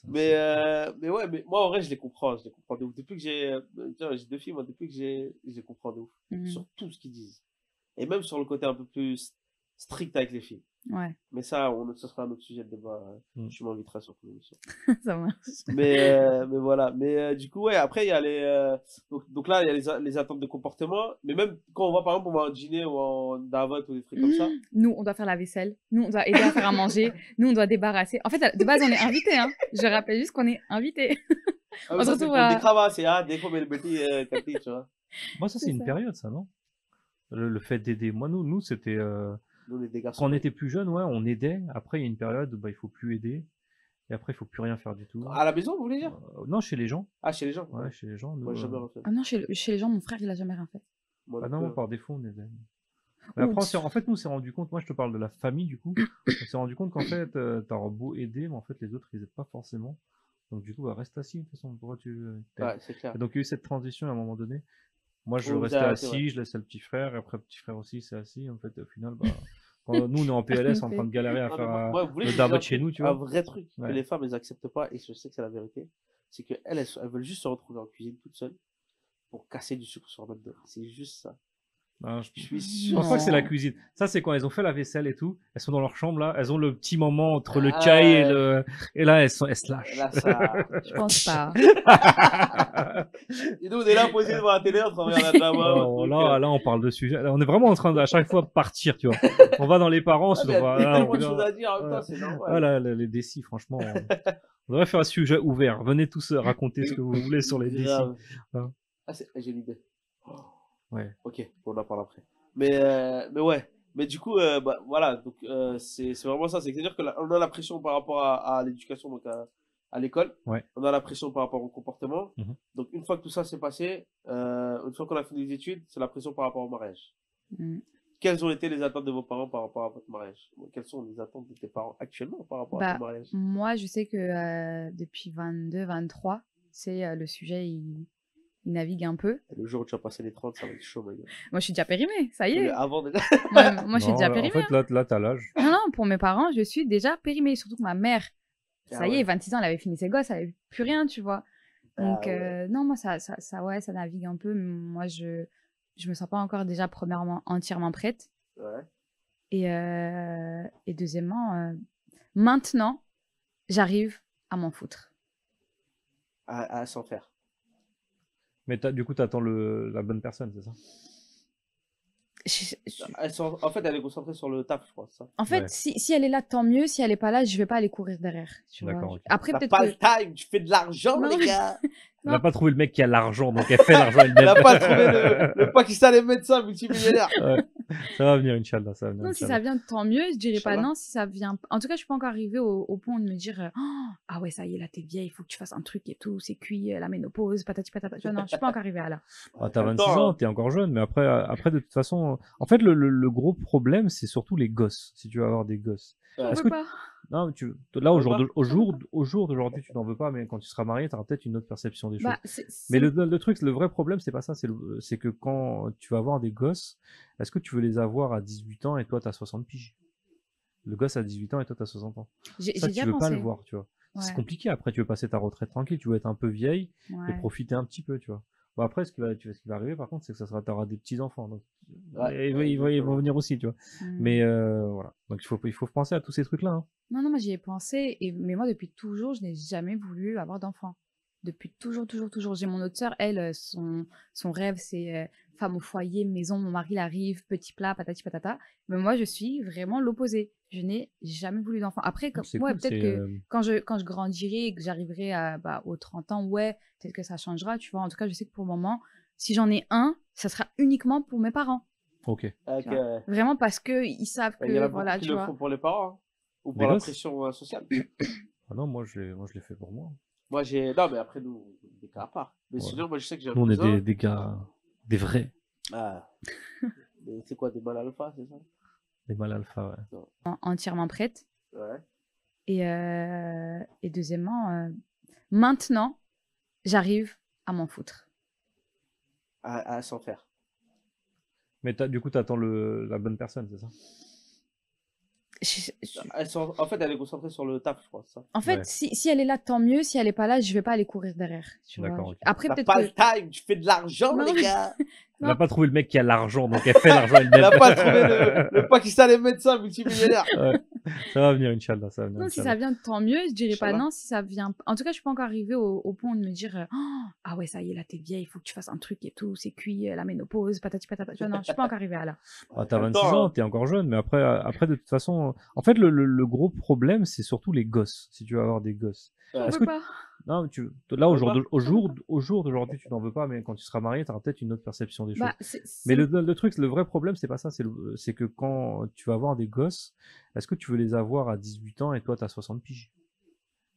Mais ouais, mais moi, en vrai, je les comprends de ouf. Depuis que j'ai 2 filles, moi, depuis que je les comprends de ouf. Mhm. Sur tout ce qu'ils disent. Et même sur le côté un peu plus strict avec les filles. Ouais, Mais ça, ça sera un autre sujet de débat. Mm. Je m'inviterai sur l'émission. ça marche. Mais voilà. Mais du coup, ouais, après, il y a donc là, il y a les attentes de comportement. Mais même quand on va, par exemple, on va en dîner ou en davot ou des trucs comme ça. Nous, on doit faire la vaisselle. Nous, on doit aider à faire à manger. Nous, on doit débarrasser. En fait, de base, on est invités. Hein. Je rappelle juste qu'on est invités. Ah, On mais se ça, c'est retrouve pour à- des cravates, c'est des fois, mais le petit, tu vois. Moi, ça, c'est C'est une ça. période, ça, non? Le fait d'aider. Moi, nous, c'était. Nous, on est des garçons. Quand on était plus jeunes, ouais, on aidait. Après, il y a une période où il faut plus aider. Et après, il faut plus rien faire du tout. À la maison, vous voulez dire? Non, chez les gens. Ah, chez les gens? Ouais, chez les gens. Moi, Nous, j'ai jamais refait. Ah non, chez les gens, mon frère, il a jamais rien fait. Moi ah non non, plus. par défaut, on est. Mais après, en fait, nous, on s'est rendu compte, moi je te parle de la famille du coup, on s'est rendu compte qu'en fait, t'auras beau aider, mais en fait, les autres, ils aident pas forcément. Donc, du coup, bah, reste assis, de toute façon, pourquoi tu. Ouais, c'est clair. Et donc, il y a eu cette transition à un moment donné. Moi, je Vous restais avez arrêté, assis, ouais. je laissais le petit frère, et après, le petit frère aussi s'est assis. En fait, au final, bah, quand nous, on est en PLS en train de galérer à Non, mais faire moi, vous voulez que le je vous dise un davet chez truc, nous, tu un vois. vrai truc que Ouais. les femmes, elles acceptent pas, et je sais que c'est la vérité, c'est qu'elles, elles veulent juste se retrouver en cuisine toutes seules pour casser du sucre sur notre dos. C'est juste ça. Non, Je suis je pense pas que c'est la Non. cuisine. Ça, c'est quand elles ont fait la vaisselle et tout. Elles sont dans leur chambre là. Elles ont le petit moment entre le Ah chai et ouais. le. Et là, elles se lâchent. Là, ça. Je pense pas. Et nous, on est là posés devant la télé, en train de regarder la drama. Non, là, on parle de sujet. Là, on est vraiment en train de, à chaque fois, partir, tu vois. On va dans les parents, Ah, ensuite mais on il y va. a Là, tellement de on- choses à dire en même temps, Ouais. c'est normal. Ah là, les décis, franchement. On devrait faire un sujet ouvert. Venez tous raconter ce que vous voulez sur les décis. Grave. Hein. Ah, j'ai une idée. Ouais. Ok, on en parle après. Mais ouais. Mais du coup, bah, voilà. Donc, c'est vraiment ça. C'est-à-dire que on a la pression par rapport à l'éducation, donc à l'école. Ouais. On a la pression par rapport au comportement. Mhm. Donc, une fois que tout ça s'est passé, une fois qu'on a fini les études, c'est la pression par rapport au mariage. Mm. Quelles ont été les attentes de vos parents par rapport à votre mariage? Quelles sont les attentes de tes parents actuellement par rapport à ton Bah, mariage? moi, je sais que depuis 22, 23, c'est le sujet, il navigue un peu. Et le jour où tu vas passer les 30, ça va être chaud, ma gueule. Moi, je suis déjà périmée, ça y Mais est. avant déjà. Moi, je suis Non, déjà là, périmée. en fait, là, t'as l'âge. Non, non, pour mes parents, je suis déjà périmée. Surtout que ma mère, Ah ça y est, ouais. 26 ans, elle avait fini ses gosses, elle avait plus rien, tu vois. Donc, Ah ouais. non, moi, ouais, ça navigue un peu. Moi, je me sens pas encore déjà, premièrement, entièrement prête. Ouais. Et deuxièmement, maintenant, j'arrive à m'en foutre. À s'en faire. Mais du coup, t'attends la bonne personne, c'est ça? En fait, elle est concentrée sur le taf, je crois. Ça. En fait, Ouais. si elle est là, tant mieux. Si elle est pas là, je vais pas aller courir derrière. Tu vois. D'accord, ok. Après, T'as peut-être pas que... le time, tu fais de l'argent, Non, les mais- gars. Elle n'a pas trouvé le mec qui a l'argent, donc elle fait l'argent elle-même. Elle n'a pas trouvé le pakistanais médecin multimillionnaire. Ouais. Ça va venir, Inch'Allah. Ça va venir, Non, si Inch'Allah. ça vient, tant mieux. Je dirais pas Inch'Allah. non si ça vient. En tout cas, je suis pas encore arrivée au point de me dire oh, ah ouais, ça y est, là, t'es vieille, il faut que tu fasses un truc et tout, c'est cuit, la ménopause, patati patata. Tu vois, non, je suis pas encore arrivée à là. Ah, t'as 26 Attends, ans, t'es encore jeune, mais après, de toute façon, en fait, le gros problème, c'est surtout les gosses, si tu veux avoir des gosses. Je Ouais. Est-ce peux que- pas. Non, là, au veux pas jour d'aujourd'hui, tu n'en veux pas, mais quand tu seras marié, tu auras peut-être une autre perception des choses. Bah, Mais le truc, le vrai problème, c'est pas ça, c'est que quand tu vas avoir des gosses, est-ce que tu veux les avoir à 18 ans et toi, t'as 60 piges? Le gosse a 18 ans et toi, t'as 60 ans. j'ai Ça, tu déjà veux pensé. pas le voir, tu vois. C'est Ouais, compliqué. Après, tu veux passer ta retraite tranquille, tu veux être un peu vieille et ouais. profiter un petit peu, tu vois. Bon, après, ce qui va arriver, par contre, c'est que t'auras des petits-enfants. Donc, Ouais, ils vont venir aussi, tu vois. Hmm. Mais voilà. Donc, il faut penser à tous ces trucs-là. Hein. Non, moi j'y ai pensé, mais moi depuis toujours, je n'ai jamais voulu avoir d'enfant. Depuis toujours, toujours, toujours. J'ai mon autre sœur, elle, son rêve, c'est femme au foyer, maison, mon mari arrive, petit plat, patati patata. Mais moi, je suis vraiment l'opposé. Je n'ai jamais voulu d'enfant. Après, C'est ouais, cool, peut-être c'est, que quand je grandirai et que j'arriverai aux 30 ans, ouais, peut-être que ça changera, tu vois. En tout cas, je sais que pour le moment, si j'en ai un, ça sera uniquement pour mes parents. Ok. Ok. Tu vois. Vraiment parce qu'ils savent Il y en a que, beaucoup voilà, qui tu le vois. font pour les parents. Hein. Ou Des pour la gosses pression sociale. Ah non, moi, je l'ai fait pour moi. Moi, j'ai. Non, mais après, nous, des cas à part. Mais Ouais. sinon, moi, je sais que j'ai un Nous, on est cousin. des gars, des vrais. Ah. Mais c'est quoi, des mâles alpha, c'est ça? Des mâles alpha, ouais. Entièrement prête. Ouais. Et deuxièmement, maintenant, j'arrive à m'en foutre. À s'en faire. Mais du coup, t'attends la bonne personne, c'est ça? En fait, elle est concentrée sur le taf, je crois. Ça. En fait, Ouais. si elle est là, tant mieux. Si elle est pas là, je vais pas aller courir derrière. Tu vois. D'accord, ok. Après, T'as peut-être pas que... le time, tu fais de l'argent, Non, les mais- gars. Elle n'a pas trouvé le mec qui a l'argent, donc elle fait l'argent elle-même. Elle n'a pas trouvé le pakistanais médecin multimillionnaire. Ouais. Ça va venir, Inch'Allah. Ça va venir, Non, si Inch'Allah. ça vient, tant mieux. Je dirais pas Inch'Allah. non si ça vient. En tout cas, je suis pas encore arrivée au point de me dire oh, ah ouais, ça y est, là, t'es vieille, il faut que tu fasses un truc et tout, c'est cuit, la ménopause, patati patata. Tu vois, non, je suis pas encore arrivée à là. Ah, t'as 26 Attends, ans, t'es encore jeune, mais après, de toute façon, en fait, le gros problème, c'est surtout les gosses, si tu veux avoir des gosses. Je Est-ce peux que pas. Non, là, veux pas au jour d'aujourd'hui, tu n'en veux pas, mais quand tu seras marié, tu auras peut-être une autre perception des choses. Bah, Mais le truc, le vrai problème, c'est pas ça, c'est que quand tu vas avoir des gosses, est-ce que tu veux les avoir à 18 ans et toi, tu as 60 piges?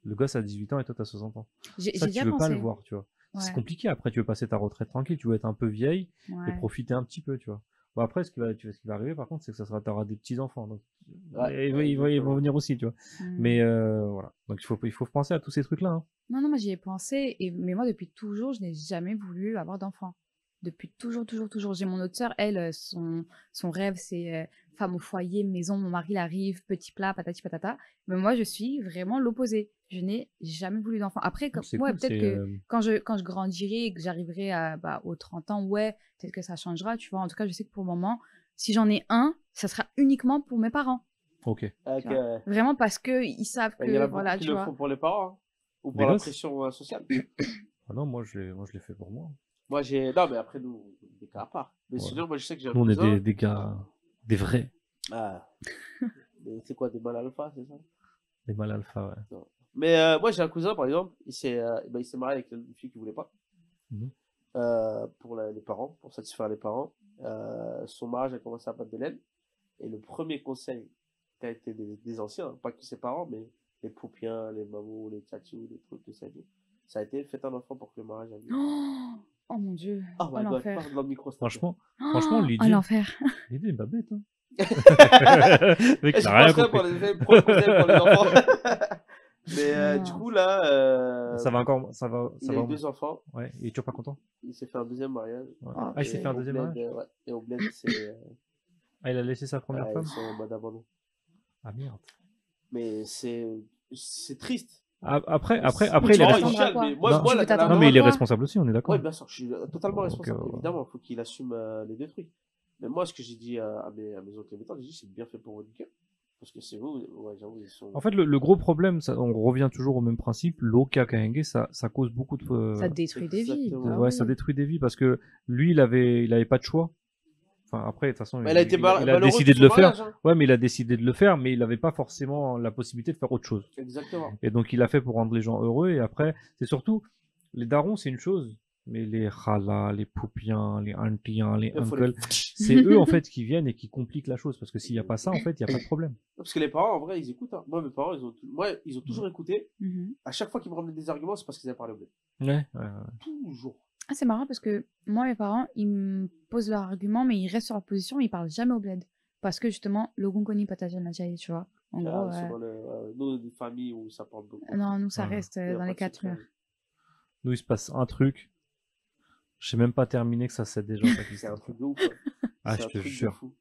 Le gosse a 18 ans et toi, t'as 60 ans. J'ai Ça, tu déjà veux pas le pensé. voir, tu vois. C'est Ouais, compliqué. Après, tu veux passer ta retraite tranquille, tu veux être un peu vieille et ouais. profiter un petit peu, tu vois. Bon, après, ce qui va arriver, par contre, c'est que t'auras des petits-enfants. Donc, Ouais, et ils vont exactement. venir aussi, tu vois. Hmm. Mais voilà. Donc, il faut penser à tous ces trucs-là. Hein. Non, moi j'y ai pensé, mais moi depuis toujours, je n'ai jamais voulu avoir d'enfant. Depuis toujours, toujours, toujours. J'ai mon autre sœur, elle, son rêve, c'est femme au foyer, maison, mon mari il arrive, petit plat, patati patata. Mais moi, je suis vraiment l'opposé. Je n'ai jamais voulu d'enfant. Après, Donc, c'est ouais, cool. peut-être C'est que quand je grandirai et que j'arriverai aux 30 ans, ouais, peut-être que ça changera, tu vois. En tout cas, je sais que pour le moment, si j'en ai un, ça sera uniquement pour mes parents. ok. Tu Ok, vois. ouais. Vraiment parce qu'ils savent Il y en que, a beaucoup voilà, qui tu le vois. font pour les parents, hein, ou Des pour la gosses pression sociale. Ah non, moi, je l'ai fait pour moi. Moi, j'ai. Non, mais après, nous, des cas à part. Mais Ouais. sinon, moi, je sais que j'ai un Nous, on est cousin. des gars, des vrais. Ah. C'est quoi, des mâles alpha, c'est ça? Des mâles alpha, ouais. Non. Mais moi, j'ai un cousin, par exemple, il s'est marié avec une fille qu'il voulait pas. Mhm. Pour les parents, pour satisfaire les parents. Son mariage a commencé à battre de l'aile. Et le premier conseil qui a été des anciens, hein, pas que ses parents, mais les poupiens, les mamous, les tchatchous, les trucs, tout ça, ça a été faites un enfant pour que le mariage aille mieux. Oh mon Dieu, Oh oh my god, l'enfer. parle dans le micro, s'il te plaît. Franchement, Oh l'idée l'enfer. est pas bête. Hein. Et Mec, il je a rien penserais compris. pour les prendre conseil pour les enfants. Mais du Non. coup, là, Ça va encore, ça va, il ça a va. eu 2 enfants. Ouais. Et tu es pas content? Il s'est fait un deuxième mariage. Ouais. Oh, Ah, il s'est ok. fait un Au deuxième bled, mariage? ouais. Et au bled, Ah, il a laissé sa première ils femme? sont en mode abandon. Ah merde. Mais c'est triste. Après, Mais il tu est veux Non, il t'attendre à chiale, quoi? mais moi, Non. moi Tu veux la t'attendre Non, mais à il est quoi? responsable aussi, on est Ouais, d'accord. bien sûr, je suis totalement Donc, responsable. Évidemment, il faut qu'il assume les deux trucs. Mais moi, ce que j'ai dit à mes autres militants, j'ai dit, c'est bien fait pour votre cœur. Parce que c'est vous, ouais, j'avoue, ils sont. En fait, le gros problème, on revient toujours au même principe. L'Oka Kahenge, ça cause beaucoup de. Ça détruit des vies. Exactement. Bah Ouais, ça oui. détruit des vies parce que lui, il avait pas de choix. Enfin, après, de toute façon, Mais elle a été il a malheureux décidé tout de le son faire. mariage, hein. Ouais, mais il a décidé de le faire, mais il n'avait pas forcément la possibilité de faire autre chose. Exactement. Et donc, il l'a fait pour rendre les gens heureux. Et après, c'est surtout, les darons, c'est une chose. Mais les khalas, les poupiens, les antiens, les Il faut les- uncles, c'est eux, en fait, qui viennent et qui compliquent la chose. Parce que s'il n'y a pas ça, en fait, il n'y a pas de problème. Parce que les parents, en vrai, ils écoutent, hein. Moi, mes parents, ils ont toujours écouté. Mhm. À chaque fois qu'ils me ramenaient des arguments, c'est parce qu'ils avaient parlé au bled. Ouais. Toujours. Ah, c'est marrant parce que moi, mes parents, ils me posent leurs arguments, mais ils restent sur leur position, ils parlent jamais au bled. Parce que justement, le Gonkoni Patajan Najaï, tu vois. En gros, Ils sont dans nos des familles où ça parle beaucoup. non, nous, ça Ouais. reste Il y a dans pas les de 4 secret. murs. Nous, il se passe un truc. Je sais même pas terminé que ça s'est déjà C'est passé. un truc de ouf. Hein. Ah, C'est je un te truc de jure. fou.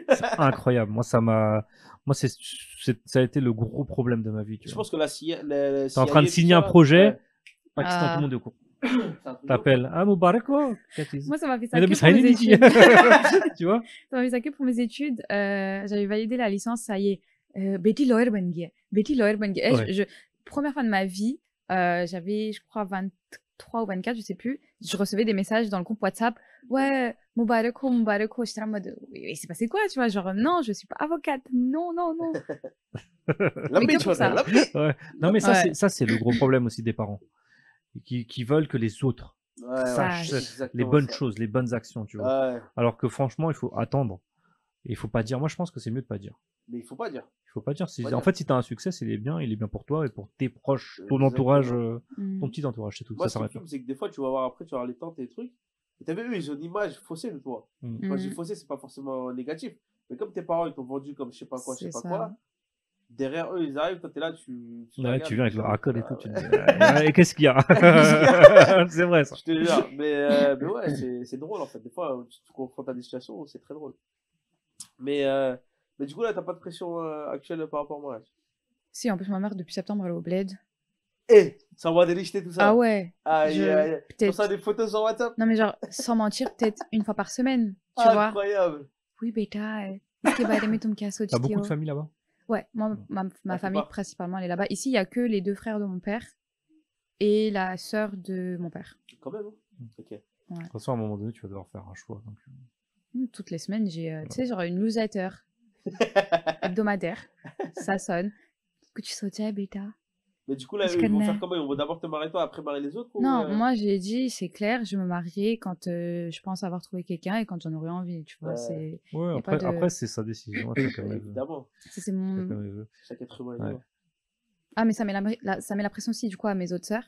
C'est incroyable. Moi, ça a été le gros problème de ma vie. Tu Je vois. pense que la CIA. T'es en train de signer un projet. Pakistan, Ah. tout le monde est au courant. C'est un truc de ouf. T'appelles. Ah, Moubarako. Moi, ça m'a fait ça Mais que non, mais pour ça mes n'est dit. études. Tu vois? Ça m'a fait ça que pour mes études. J'avais validé la licence, ça y est. Betty lawyer ban gaya. Betty lawyer ban gaya. Ouais. Première fois de ma vie, j'avais, je crois, 23 ou 24, je sais plus. Je recevais des messages dans le groupe WhatsApp. Ouais, Moubarako. J'étais en mode, oui, c'est passé quoi, tu vois? Genre, non, je suis pas avocate. Non. Mais que pour ça. Ouais. Non, mais Ouais. ça, c'est le gros problème aussi des parents. Qui veulent que les autres sachent les bonnes choses, les bonnes actions, tu vois. Ouais. Alors que franchement, il faut attendre. Et il faut pas dire. Moi, je pense que c'est mieux de pas dire. Mais il faut pas dire. Il faut pas dire. Faut pas En dire. fait, si tu as un succès, il est bien pour toi et pour tes proches, ton Exactement. entourage, Mm. ton petit entourage, c'est tout. Moi, Ça ce qui me s'arrête là. fume, c'est que des fois, tu vas voir après, tu vas voir les tantes et les trucs. Et t'as vu, eux, ils ont une image faussée de toi. Mm. Quand je dis Mm. faussée, c'est pas forcément négatif. Mais comme tes parents, ils t'ont vendu comme je sais pas quoi, C'est ça. quoi, derrière eux, ils arrivent, toi, t'es là, tu Ouais, regardes, tu viens avec le dis, racole et ah, tout. Tu ouais. te dis, et qu'est-ce qu'il y a? C'est vrai, ça. Je te jure. Mais ouais, c'est drôle, en fait. Des fois, tu te confrontes à des situations où c'est très drôle. Mais du coup, là, t'as pas de pression actuelle par rapport à moi. Si, en plus, ma mère, depuis septembre, elle est au bled. Ça envoie des lichetés, tout ça. Ah ouais. Aïe, aïe. Tu Peut-être. reçois des photos sur WhatsApp. Non, mais genre, sans mentir, peut-être une fois par semaine, tu vois. Incroyable. Oui, bêta, est-ce que va aimer ton casso, T'as beaucoup de famille là-bas? Ouais, moi, ma La famille, plupart. principalement, elle est là-bas. Ici, il y a que les 2 frères de mon père et la sœur de mon père. Quand même, hein. Ok. De toute façon, à un moment donné, tu vas devoir faire un choix. Donc... Toutes les semaines, j'ai, tu sais, genre une newsletter hebdomadaire. Ça sonne. Que tu sautes, bêta. Mais du coup, là, Je eux, ils vont connais. faire comment? Ils vont d'abord te marier toi, après marier les autres ou, Non, moi, j'ai dit, c'est clair, je vais me marier quand je pense avoir trouvé quelqu'un et quand j'en aurai envie, tu vois. Ouais. Ouais, Y a pas après, de- après c'est sa décision. Chacun les veut. Évidemment. Ça, c'est mon... Chacun les veut. Chaque être humain est Ouais. libre. Ah, mais ça met ça met la pression aussi, du coup, à mes autres sœurs.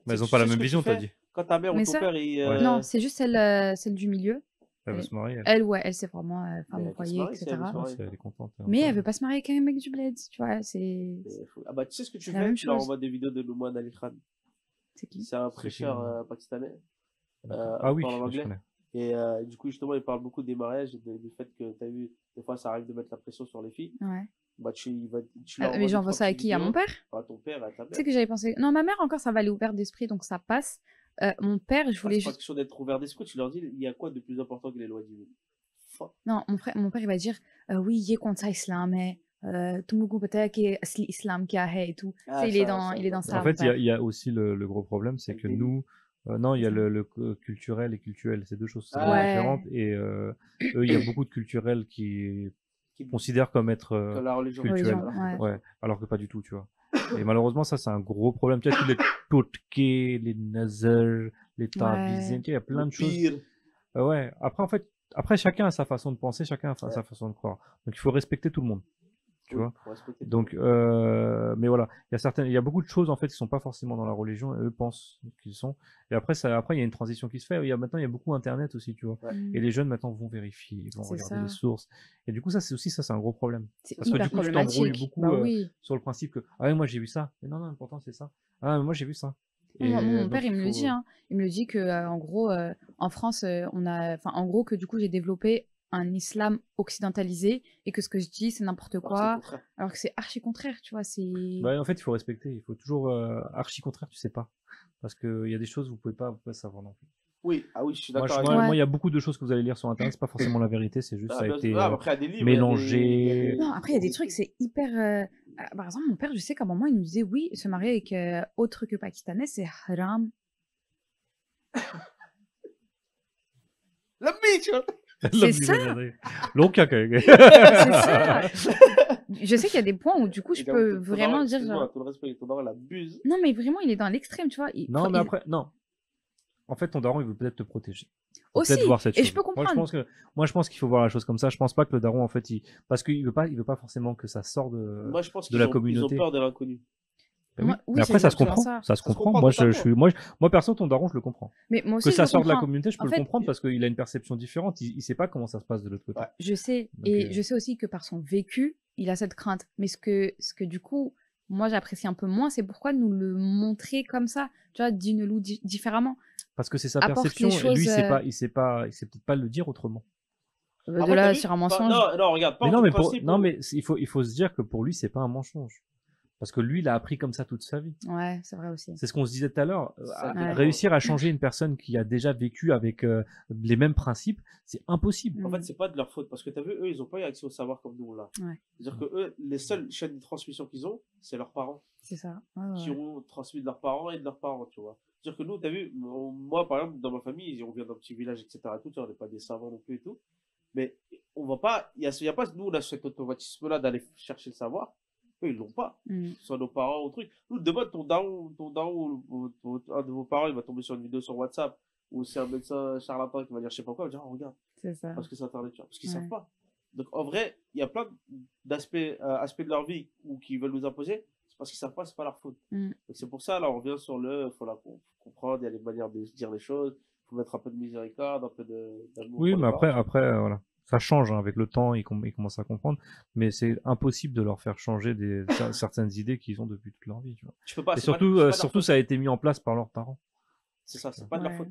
Mais elles ont pas la même vision, t'as dit. Quand ta mère ou Mes ton sœurs père, ils... Non, c'est juste celle du milieu. Elle veut se marier. Elle, ouais, elle, c'est vraiment femme Mais au foyer, elle se marie, etc. si Elle est contente. Mais elle veut pas se marier avec un mec du bled, tu vois, Ah bah, tu sais ce que tu c'est la fais? même Tu leur chose. envoies des vidéos de Nouman Ali Khan. C'est qui? C'est un prêcheur pakistanais. Ah oui, parle en je anglais. connais. Et du coup, justement, il parle beaucoup des mariages et du fait que tu as vu, des fois, ça arrive de mettre la pression sur les filles. Ouais. Bah, tu leur Mais envoies j'envoie ça à qui? À mon père? À ton père, à ta Tu sais mère. que j'avais pensé. Non, ma mère encore, ça va aller ouvert d'esprit, donc ça passe. Mon père, je voulais C'est pas juste. question d'être ouvert d'esprit, tu leur dis, il y a quoi de plus important que les lois divines? Non, mon père, il va dire oui, il est contre ça, islam, mais tout le monde peut-être qui est l'islam qui a et tout. Tu sais, il est dans ça. En fait, mon père. il y a aussi le gros problème, c'est que nous, non, il y a le culturel et cultuel, c'est deux choses Ouais. différentes. Et eux, il y a beaucoup de culturels qui considèrent comme être que la religion. culturel. Ouais, alors que pas du tout, tu vois. Et malheureusement, ça, c'est un gros problème. Tu vois, tous les Turquais, les Nazars, les Tabiziens, il y a plein de choses. Ouais, après, chacun a sa façon de penser, chacun a sa façon de croire. Donc, il faut respecter tout le monde. Tu vois. Donc, mais voilà, il y a beaucoup de choses en fait qui sont pas forcément dans la religion, et eux pensent qu'ils sont. Et après, il y a une transition qui se fait. Maintenant, il y a beaucoup Internet aussi, tu vois. Et les jeunes maintenant vont vérifier, ils vont regarder les sources. Et du coup, ça, c'est un gros problème. Parce que du coup, tu t'embrouilles beaucoup sur le principe que ah ouais, moi j'ai vu ça. Mais non, pourtant c'est ça. Ah, mais moi j'ai vu ça. Et mon père, il me le dit. Hein. Il me le dit que en gros, en France, en gros que du coup, j'ai développé un islam occidentalisé et que ce que je dis c'est n'importe quoi, alors que c'est archi contraire, tu vois. En fait, il faut respecter, il faut toujours archi contraire, tu sais pas, parce que il y a des choses vous pouvez pas savoir non plus. Oui, je suis d'accord. Moi, il y a beaucoup de choses que vous allez lire sur internet, c'est pas forcément la vérité, c'est juste ça a été mélangé. Non, après il y a des trucs, c'est hyper. Par exemple, mon père, je sais qu'à un moment il nous disait oui, se marier avec autre que pakistanais, c'est haram. La bitch. C'est ça. C'est ça. Je sais qu'il y a des points où du coup je peux vraiment dire genre... Tout le respect, ton daron l'abuse. Non mais vraiment il est dans l'extrême, tu vois. Non mais après non. En fait ton daron il veut peut-être te protéger. Aussi. Voir cette et chose. je peux comprendre. Moi je pense qu'il faut voir la chose comme ça. Je pense pas que le daron en fait parce qu'il veut pas forcément que ça sorte de la communauté. Ils ont peur de l'inconnu. Oui. Mais après ça se comprend, ça se comprend. Moi perso ton daron je le comprends. Mais moi aussi, que ça sort de la communauté, je peux le comprendre parce qu'il a une perception différente. Il sait pas comment ça se passe de l'autre côté. Ouais. Je sais. Donc, et je sais aussi que par son vécu, il a cette crainte. Mais ce que du coup, moi j'apprécie un peu moins, c'est pourquoi nous le montrer comme ça, tu vois, dis-nous différemment. Parce que c'est sa perception. Et lui, il sait peut-être pas le dire autrement. De là, sur un mensonge. Non, regarde. Mais il faut se dire que pour lui, c'est pas un mensonge. Parce que lui, il a appris comme ça toute sa vie. Ouais, c'est vrai aussi. C'est ce qu'on se disait tout à l'heure. Réussir à changer une personne qui a déjà vécu avec les mêmes principes, c'est impossible. En fait, c'est pas de leur faute. Parce que tu as vu, eux, ils n'ont pas eu accès au savoir comme nous, on l'a. Ouais. C'est-à-dire que eux, les seules chaînes de transmission qu'ils ont, c'est leurs parents. C'est ça. Qui ont transmis de leurs parents et de leurs parents, tu vois. C'est-à-dire que nous, tu as vu, moi, par exemple, dans ma famille, on vient d'un petit village, etc. Tout, on n'est pas des savants non plus et tout. Mais on va pas, il y a pas, nous, on a cet automatisme-là d'aller chercher le savoir. Eux, ils l'ont pas. Soit nos parents ou truc. Nous, demain, ton daron ou un de vos parents, il va tomber sur une vidéo sur WhatsApp, ou c'est un médecin charlatan qui va dire je sais pas quoi, il va dire oh, regarde. C'est ça. Parce que c'est internet, tu vois. Parce qu'ils savent pas. Donc, en vrai, il y a plein d'aspects de leur vie ou qui veulent nous imposer. C'est parce qu'ils savent pas, c'est pas leur faute. Donc, c'est pour ça, là, on revient sur faut comprendre, il y a des manières de dire les choses, il faut mettre un peu de miséricorde, un peu d'amour. Oui, mais après, voilà. Ça change avec le temps, ils commencent à comprendre, mais c'est impossible de leur faire changer certaines idées qu'ils ont depuis toute leur vie. Tu vois. Tu peux pas, et surtout ça a été mis en place par leurs parents. C'est ça, c'est pas de leur faute.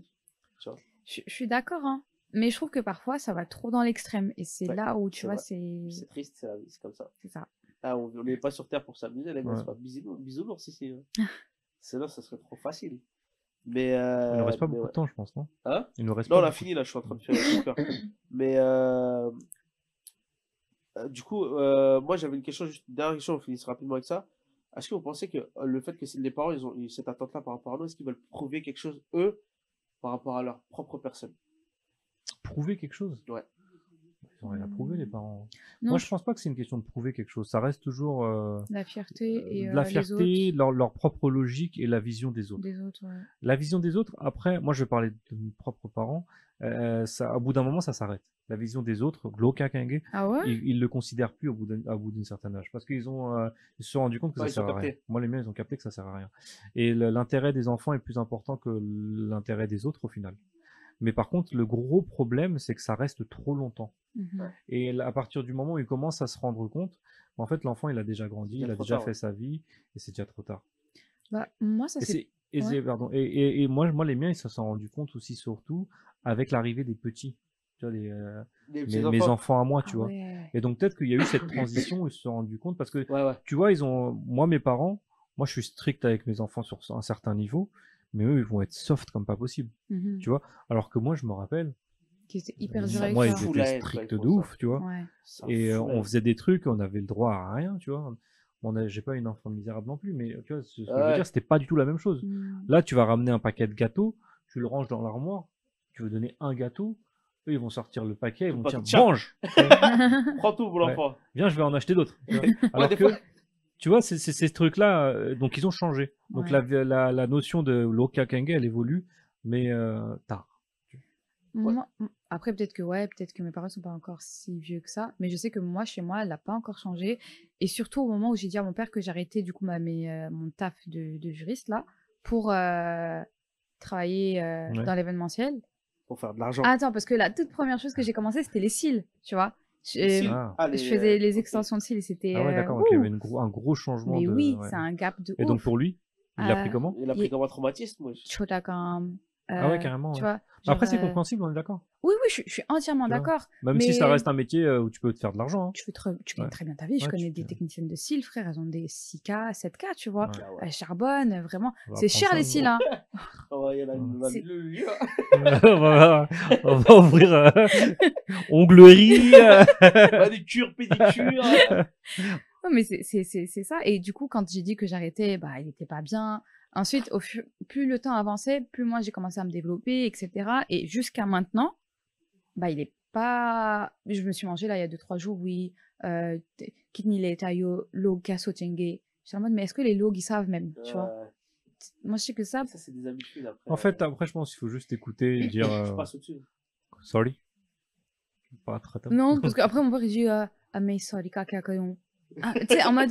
Tu vois. Je suis d'accord, hein. Mais je trouve que parfois ça va trop dans l'extrême, et c'est là où tu vois, c'est triste, c'est comme ça. C'est ça. Ah, on n'est pas sur Terre pour s'amuser, les gars, c'est pas bisounours ici. Sinon, ça serait trop facile. Mais il ne reste pas beaucoup de temps, je pense, non? Hein? Il nous reste non, on a fini là, je suis en train de faire super. Mais du coup, moi j'avais une question, juste une dernière question, on finisse rapidement avec ça. Est-ce que vous pensez que le fait que les parents ils ont eu cette attente-là par rapport à nous, est-ce qu'ils veulent prouver quelque chose, eux, par rapport à leur propre personne? Prouver quelque chose? Ouais. Ils ont rien à prouver, les parents. Non, Moi, je pense pas que c'est une question de prouver quelque chose. Ça reste toujours la fierté et de la les fierté, autres, leur propre logique et la vision des autres. des autres, ouais. La vision des autres, après, moi, je vais parler de mes propres parents. Ça, au bout d'un moment, ça s'arrête. La vision des autres, Loka Kenge, Ah ouais? ils le considèrent plus au bout d'une certaine âge. Parce qu'ils ils se sont rendus compte que Ouais, ça ils ont sert à rien. capté. Moi, les miens, ils ont capté que ça sert à rien. Et l'intérêt des enfants est plus important que l'intérêt des autres au final. Mais par contre, le gros problème, c'est que ça reste trop longtemps. Mhm. Et à partir du moment où il commence à se rendre compte, en fait, l'enfant, il a déjà grandi, déjà il a trop déjà tard, fait ouais. sa vie, et c'est déjà trop tard. Bah, moi, ça Et c'est. c'est, Ouais. pardon. Et moi, les miens, ils se sont rendus compte aussi, surtout, avec l'arrivée des petits. Tu vois, Les mes petits-enfants. enfants à moi, Ah tu vois. ouais. Et donc, peut-être qu'il y a eu cette transition où ils se sont rendus compte, parce que, Ouais, ouais. tu vois, moi, mes parents, moi, je suis strict avec mes enfants sur un certain niveau, mais eux, ils vont être soft comme pas possible, Mhm. tu vois. Alors que moi, je me rappelle, Qui était hyper dur Ça avec moi, me toi. ils fout étaient la haine quand ils stricts font de ça. ouf, tu vois. Ouais. Ça Et fout la on haine. faisait des trucs, on avait le droit à rien, tu vois. J'ai pas une enfant misérable non plus, mais tu vois, ce que je veux Ouais. dire, c'était pas du tout la même chose. Mm. Là, tu vas ramener un paquet de gâteaux, tu le ranges dans l'armoire, tu veux donner un gâteau, eux, ils vont sortir le paquet, ils Le vont paquet, dire, tiens. mange! Prends tout pour Ouais. l'enfant. Viens, je vais en acheter d'autres. tu vois. Ouais, Alors des que, fois. tu vois, c'est ces trucs-là, donc ils ont changé. Donc Ouais. la notion de Loka Kenge, elle évolue, mais tard. Ouais. Moi, après, peut-être que ouais, peut-être que mes parents sont pas encore si vieux que ça, mais je sais que moi, chez moi, elle n'a pas encore changé. Et surtout au moment où j'ai dit à mon père que j'arrêtais du coup mon taf de juriste là pour travailler Ouais. dans l'événementiel. Pour faire de l'argent. Ah, attends, parce que la toute première chose que j'ai commencé, c'était les cils, tu vois. Les cils. Ah. Ah, Je faisais les ok. extensions de cils et c'était Ah ouais, d'accord, donc il y ouh. avait un gros changement Mais de. oui, Ouais. c'est un gap de Et donc ouf. pour lui, il l'a pris comment? Il a pris comme un traumatisme, moi. Chotakam, Ah ouais, carrément. tu Ouais. vois. Après, Genre, c'est compréhensible, on est d'accord. oui, je suis entièrement Tu vois. d'accord. Même si ça Mais reste un métier où tu peux te faire de l'argent. Hein. tu gagnes Ouais. très bien ta vie. Je Ouais, connais tu des peux. techniciennes de cils, frère. Elles ont des 6K, 7K, tu vois. Ouais. Ah ouais. Elles charbonnent, vraiment. On va C'est prendre cher ça, les nous. cils, hein. Oh, ouais, il y en a Ouais. on a C'est- mis le lieu. on va ouvrir onglerie. Manicure, pédicure. Non, mais c'est ça. Et du coup, quand j'ai dit que j'arrêtais, bah, il était pas bien. Ensuite, plus le temps avançait, plus moi j'ai commencé à me développer, etc. Et jusqu'à maintenant, bah, il est pas. Je me suis mangé là il y a 2-3 jours, oui. Kidney tayo log kaso chenge. J'étais en mode, mais est-ce que les logs ils savent même, tu vois? Moi je sais que ça. Ça, c'est des habitudes après. En fait, après, je pense qu'il faut juste écouter et dire Je passe au-dessus. sorry. Pas très tôt. Non, parce qu'après mon père il dit ah mais sorry kaka kayon. Ah, tu sais, en mode.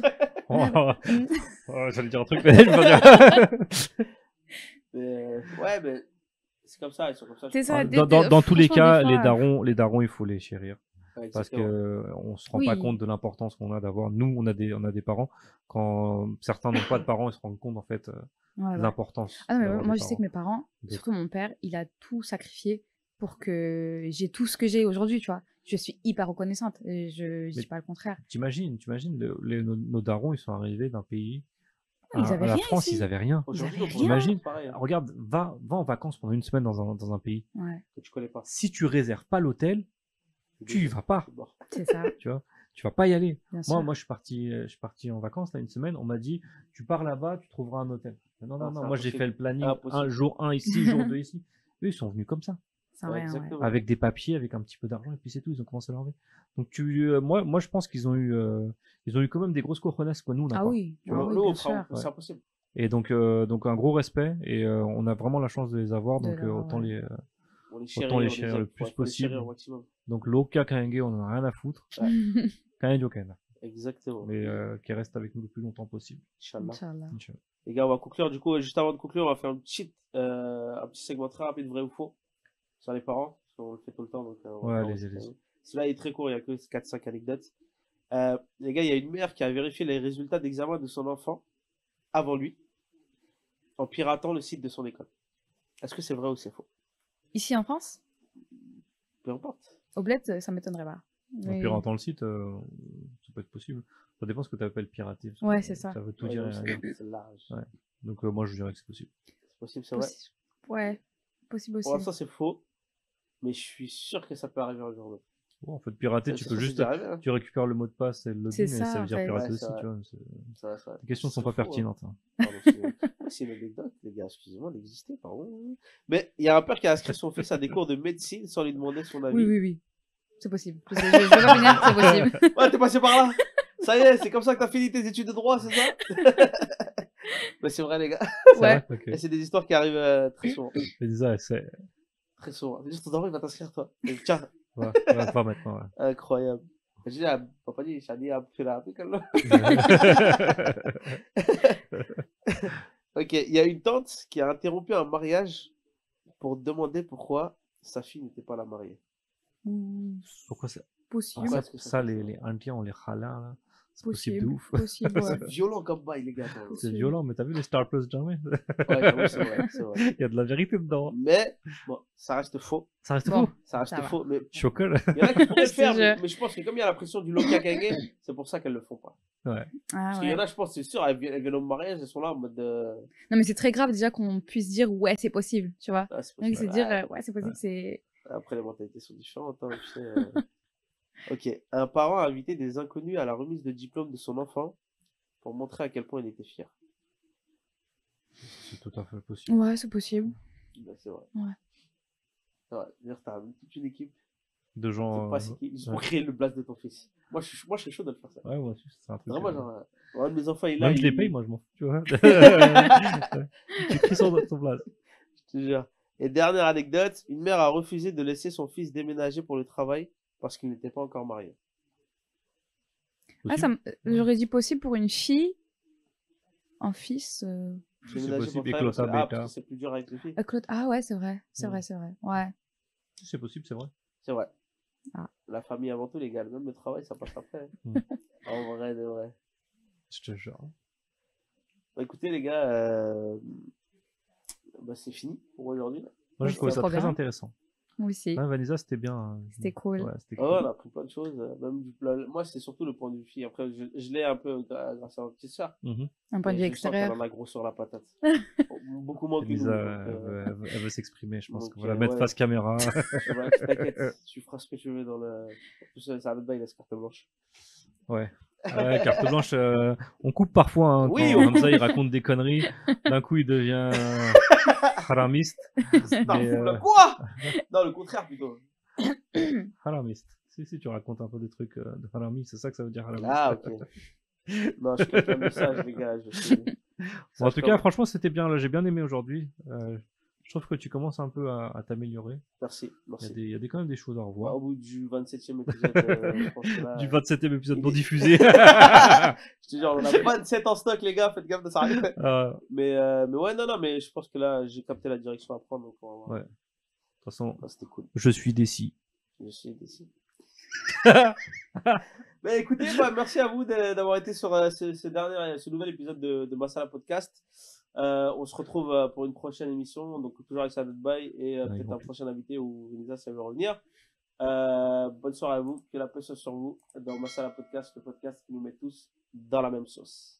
Oh, j'allais dire un truc, mais je vais pas dire. Mais, ouais, mais c'est comme ça, ils sont comme ça. C'est ça. Dans tous les franchement, cas, des fois, les darons, il faut les chérir. Ouais, Parce exactement. que on se rend pas Oui. compte de l'importance qu'on a d'avoir. Nous, on a des parents. Quand certains n'ont pas de parents, ils se rendent compte en fait Ouais, de ouais. l'importance. Ah non, mais d'avoir moi des je sais que mes parents, Des- surtout mon père, il a tout sacrifié pour que j'ai tout ce que j'ai aujourd'hui, tu vois. Je suis hyper reconnaissante. Et je dis Mais- pas le contraire. T'imagines, nos darons, ils sont arrivés d'un pays. Ils avaient à la rien France, ici. ils avaient rien. Aujourd'hui, Ils avaient on rien. T'imagines, pareil. Hein, regarde, va en vacances pendant une semaine dans un pays. Ouais, que tu connais pas. Si tu réserves pas l'hôtel, tu y vas pas. C'est mort. c'est ça, Tu vois, tu vas pas y aller. bien sûr. Moi, je suis parti en vacances là une semaine. On m'a dit, tu pars là-bas, tu trouveras un hôtel. Non, Ah, c'est moi j'ai impossible. fait le planning, Impossible. un jour 1 ici, jour 2 ici. Eux, ils sont venus comme ça, Sans Ouais, rien, ouais. exactement. avec des papiers, avec un petit peu d'argent, et puis c'est tout. Ils ont commencé à l'enlever. Donc moi, je pense qu'ils ont eu quand même des grosses cojones quoi. Nous, on n'a Ah pas. oui, Tu ah vois. oui, Nous, bien on fera- sûr. c'est impossible. Et donc un gros respect. Et on a vraiment la chance de les avoir. De Donc l'avoir, autant ouais. On les chérit, les on les chérir aime. le plus Ouais, faut les chérir possible. au maximum. Donc Loka Kaenge, on en a rien à foutre. Kaenge Joken. Exactement. Mais qui reste avec nous le plus longtemps possible. Inch'Allah. Inch'Allah. Inch'Allah. Les gars, on va conclure. Du coup, juste avant de conclure, on va faire un petit segment très rapide, vrai ou faux, sur les parents. Parce qu'on le fait tout le temps. Donc, on va Ouais, faire allez-y, aussi, allez-y. Celui-là est très court, il n'y a que 4-5 anecdotes. Les gars, il y a une mère qui a vérifié les résultats d'examen de son enfant avant lui en piratant le site de son école. Est-ce que c'est vrai ou c'est faux? Ici en France, Peu importe. au bled, ça m'étonnerait pas. En Mais- piratant le site, ça peut être possible. Ça dépend ce que tu appelles pirater. parce que, Ouais, c'est ça. Ça veut tout Ouais, dire non, et rien dire. c'est large. Ouais. Donc moi je dirais que c'est possible. C'est possible, c'est vrai. Ouais, possible Pour aussi. l'instant, c'est faux. Mais je suis sûr que ça peut arriver un jour ou l'autre. Bon, en fait, pirater, tu Ça, peux c'est juste. déjà arrivé, hein. Tu récupères le mot de passe et le login, C'est et ça, ça en veut dire fait. pirater Ouais, aussi, c'est tu vrai. vois. C'est vrai, c'est vrai. Les questions ne sont C'est pas fou, hein. pertinentes. Hein. Pardon, c'est une anecdote, les gars, excusez-moi d'exister, pardon. Mais il y a un père qui a inscrit son fils à des cours de médecine sans lui demander son avis. Oui. C'est possible. Je vais pas finir, c'est possible. Ouais, t'es passé par là. Ça y est, c'est comme ça que t'as fini tes études de droit, c'est ça? Mais c'est vrai, les gars. Ouais. Ok. Et c'est des histoires qui arrivent très souvent. Mais déjà, c'est. Très souvent. Juste ton daron, il va t'inscrire, toi. Et tiens, Ouais, pas maintenant. Ouais. incroyable. J'ai dit à papa, dit, Shadi a pris la pique, là. Ok, il y a une tante qui a interrompu un mariage pour demander pourquoi sa fille n'était pas la mariée. Pourquoi ça, Possible. Pourquoi est-ce que ça ça fait ça les Indiens, on les râlins, là. C'est possible de Possible. ouf. Possible, ouais. C'est violent comme bail, les gars. quand même. C'est violent, mais t'as vu les Star Plus jamais? Ouais, j'avoue, c'est vrai, c'est vrai. Il y a de la vérité dedans. Mais, bon, ça reste faux. Ça reste Bon. faux. Ça reste Ça va. faux. Mais Choker. il y en a qui pourraient le Je te faire, jure. mais je pense que comme il y a la pression du Loka Kenge, c'est pour ça qu'elles le font pas. Ouais. Ah, Parce qu'il y ouais. en a, je pense, c'est sûr, elles viennent au mariage, elles sont là en mode. Non, mais c'est très grave déjà qu'on puisse dire ouais, c'est possible, tu vois. Ah, c'est Donc, possible. c'est dire ouais, c'est possible, c'est. Après, les mentalités sont différentes. Hein, tu sais. Ok. Un parent a invité des inconnus à la remise de diplôme de son enfant pour montrer à quel point il était fier. C'est tout à fait possible. Ouais, c'est possible. Ben, c'est vrai. Ouais. C'est vrai. C'est-à-dire, t'as toute une équipe. De C'est gens. pas c'est qui, juste pour ouais. créer le blast de ton fils. Moi, je serais chaud de le faire ça. Ouais, moi aussi, c'est un truc. Vraiment, genre, un de mes enfants, il est là. Même je les il- paye, moi, je m'en fous, tu vois. Tu cries son place. Je te jure. Et dernière anecdote, une mère a refusé de laisser son fils déménager pour le travail parce qu'il n'était pas encore marié. Ah, j'aurais dit possible pour une fille. Un fils. C'est Déménager possible, pour et le travail Clota parce que Beta. c'est plus dur avec les filles. Claude. Ah, ouais, c'est vrai. C'est Mm. vrai, c'est vrai. Ouais. C'est possible, c'est vrai. C'est vrai. Ah. La famille avant tout, les gars. Même le travail, ça passe après. Mm. En vrai, de vrai. Je te jure. Bah, écoutez, les gars, bah, c'est fini pour aujourd'hui. là. Moi, Ouais, je trouvais ça trop très bien. intéressant. Moi aussi. Ouais, Vanessa, c'était bien. hein. C'était cool. Ouais, c'était Ah cool. ouais, on a appris plein de choses. Même moi, c'est surtout le point de vue fille. Après, je l'ai un peu grâce à ma petite soeur. Mhm. Un point de vue Je sens qu'elle extérieur. en a gros sur la patate. Beaucoup moins que nous. Elisa, donc, elle veut s'exprimer, je pense donc, qu'on va la mettre ouais. face caméra. T'inquiète, tu feras ce que tu veux dans le. En plus, ça va être bail, la carte blanche. Ouais. Ouais, carte blanche, on coupe parfois hein, Oui, quand oui. Hamza il raconte des conneries. D'un coup, il devient haramiste. Mais, Quoi? Non, le contraire plutôt. haramiste. Si tu racontes un peu des trucs de harami, c'est ça que ça veut dire haramiste. Ah, ok. Non, je capte le message, les gars. Bon, en tout cas, franchement, c'était bien. Là, j'ai bien aimé aujourd'hui. Je trouve que tu commences un peu à t'améliorer. Merci, merci. Il y a quand même des choses à revoir. Au bout du 27e épisode, je pense que là, Du 27e épisode non diffusé. je te jure, on a 27 en stock, les gars, faites gaffe de ça. Mais ouais, non, mais je pense que là, j'ai capté la direction à prendre. Donc on va voir. Ouais. De toute façon, Ah, c'était cool. je suis décis. Je suis décidé. Mais écoutez, merci à vous d'avoir été sur ce nouvel épisode de Masala Podcast. On se retrouve pour une prochaine émission, donc toujours avec Sadat Bay et peut-être un prochain invité où Vanessa ça veut revenir. Bonne soirée à vous, que la paix soit sur vous dans Masala Podcast, le podcast qui nous met tous dans la même sauce.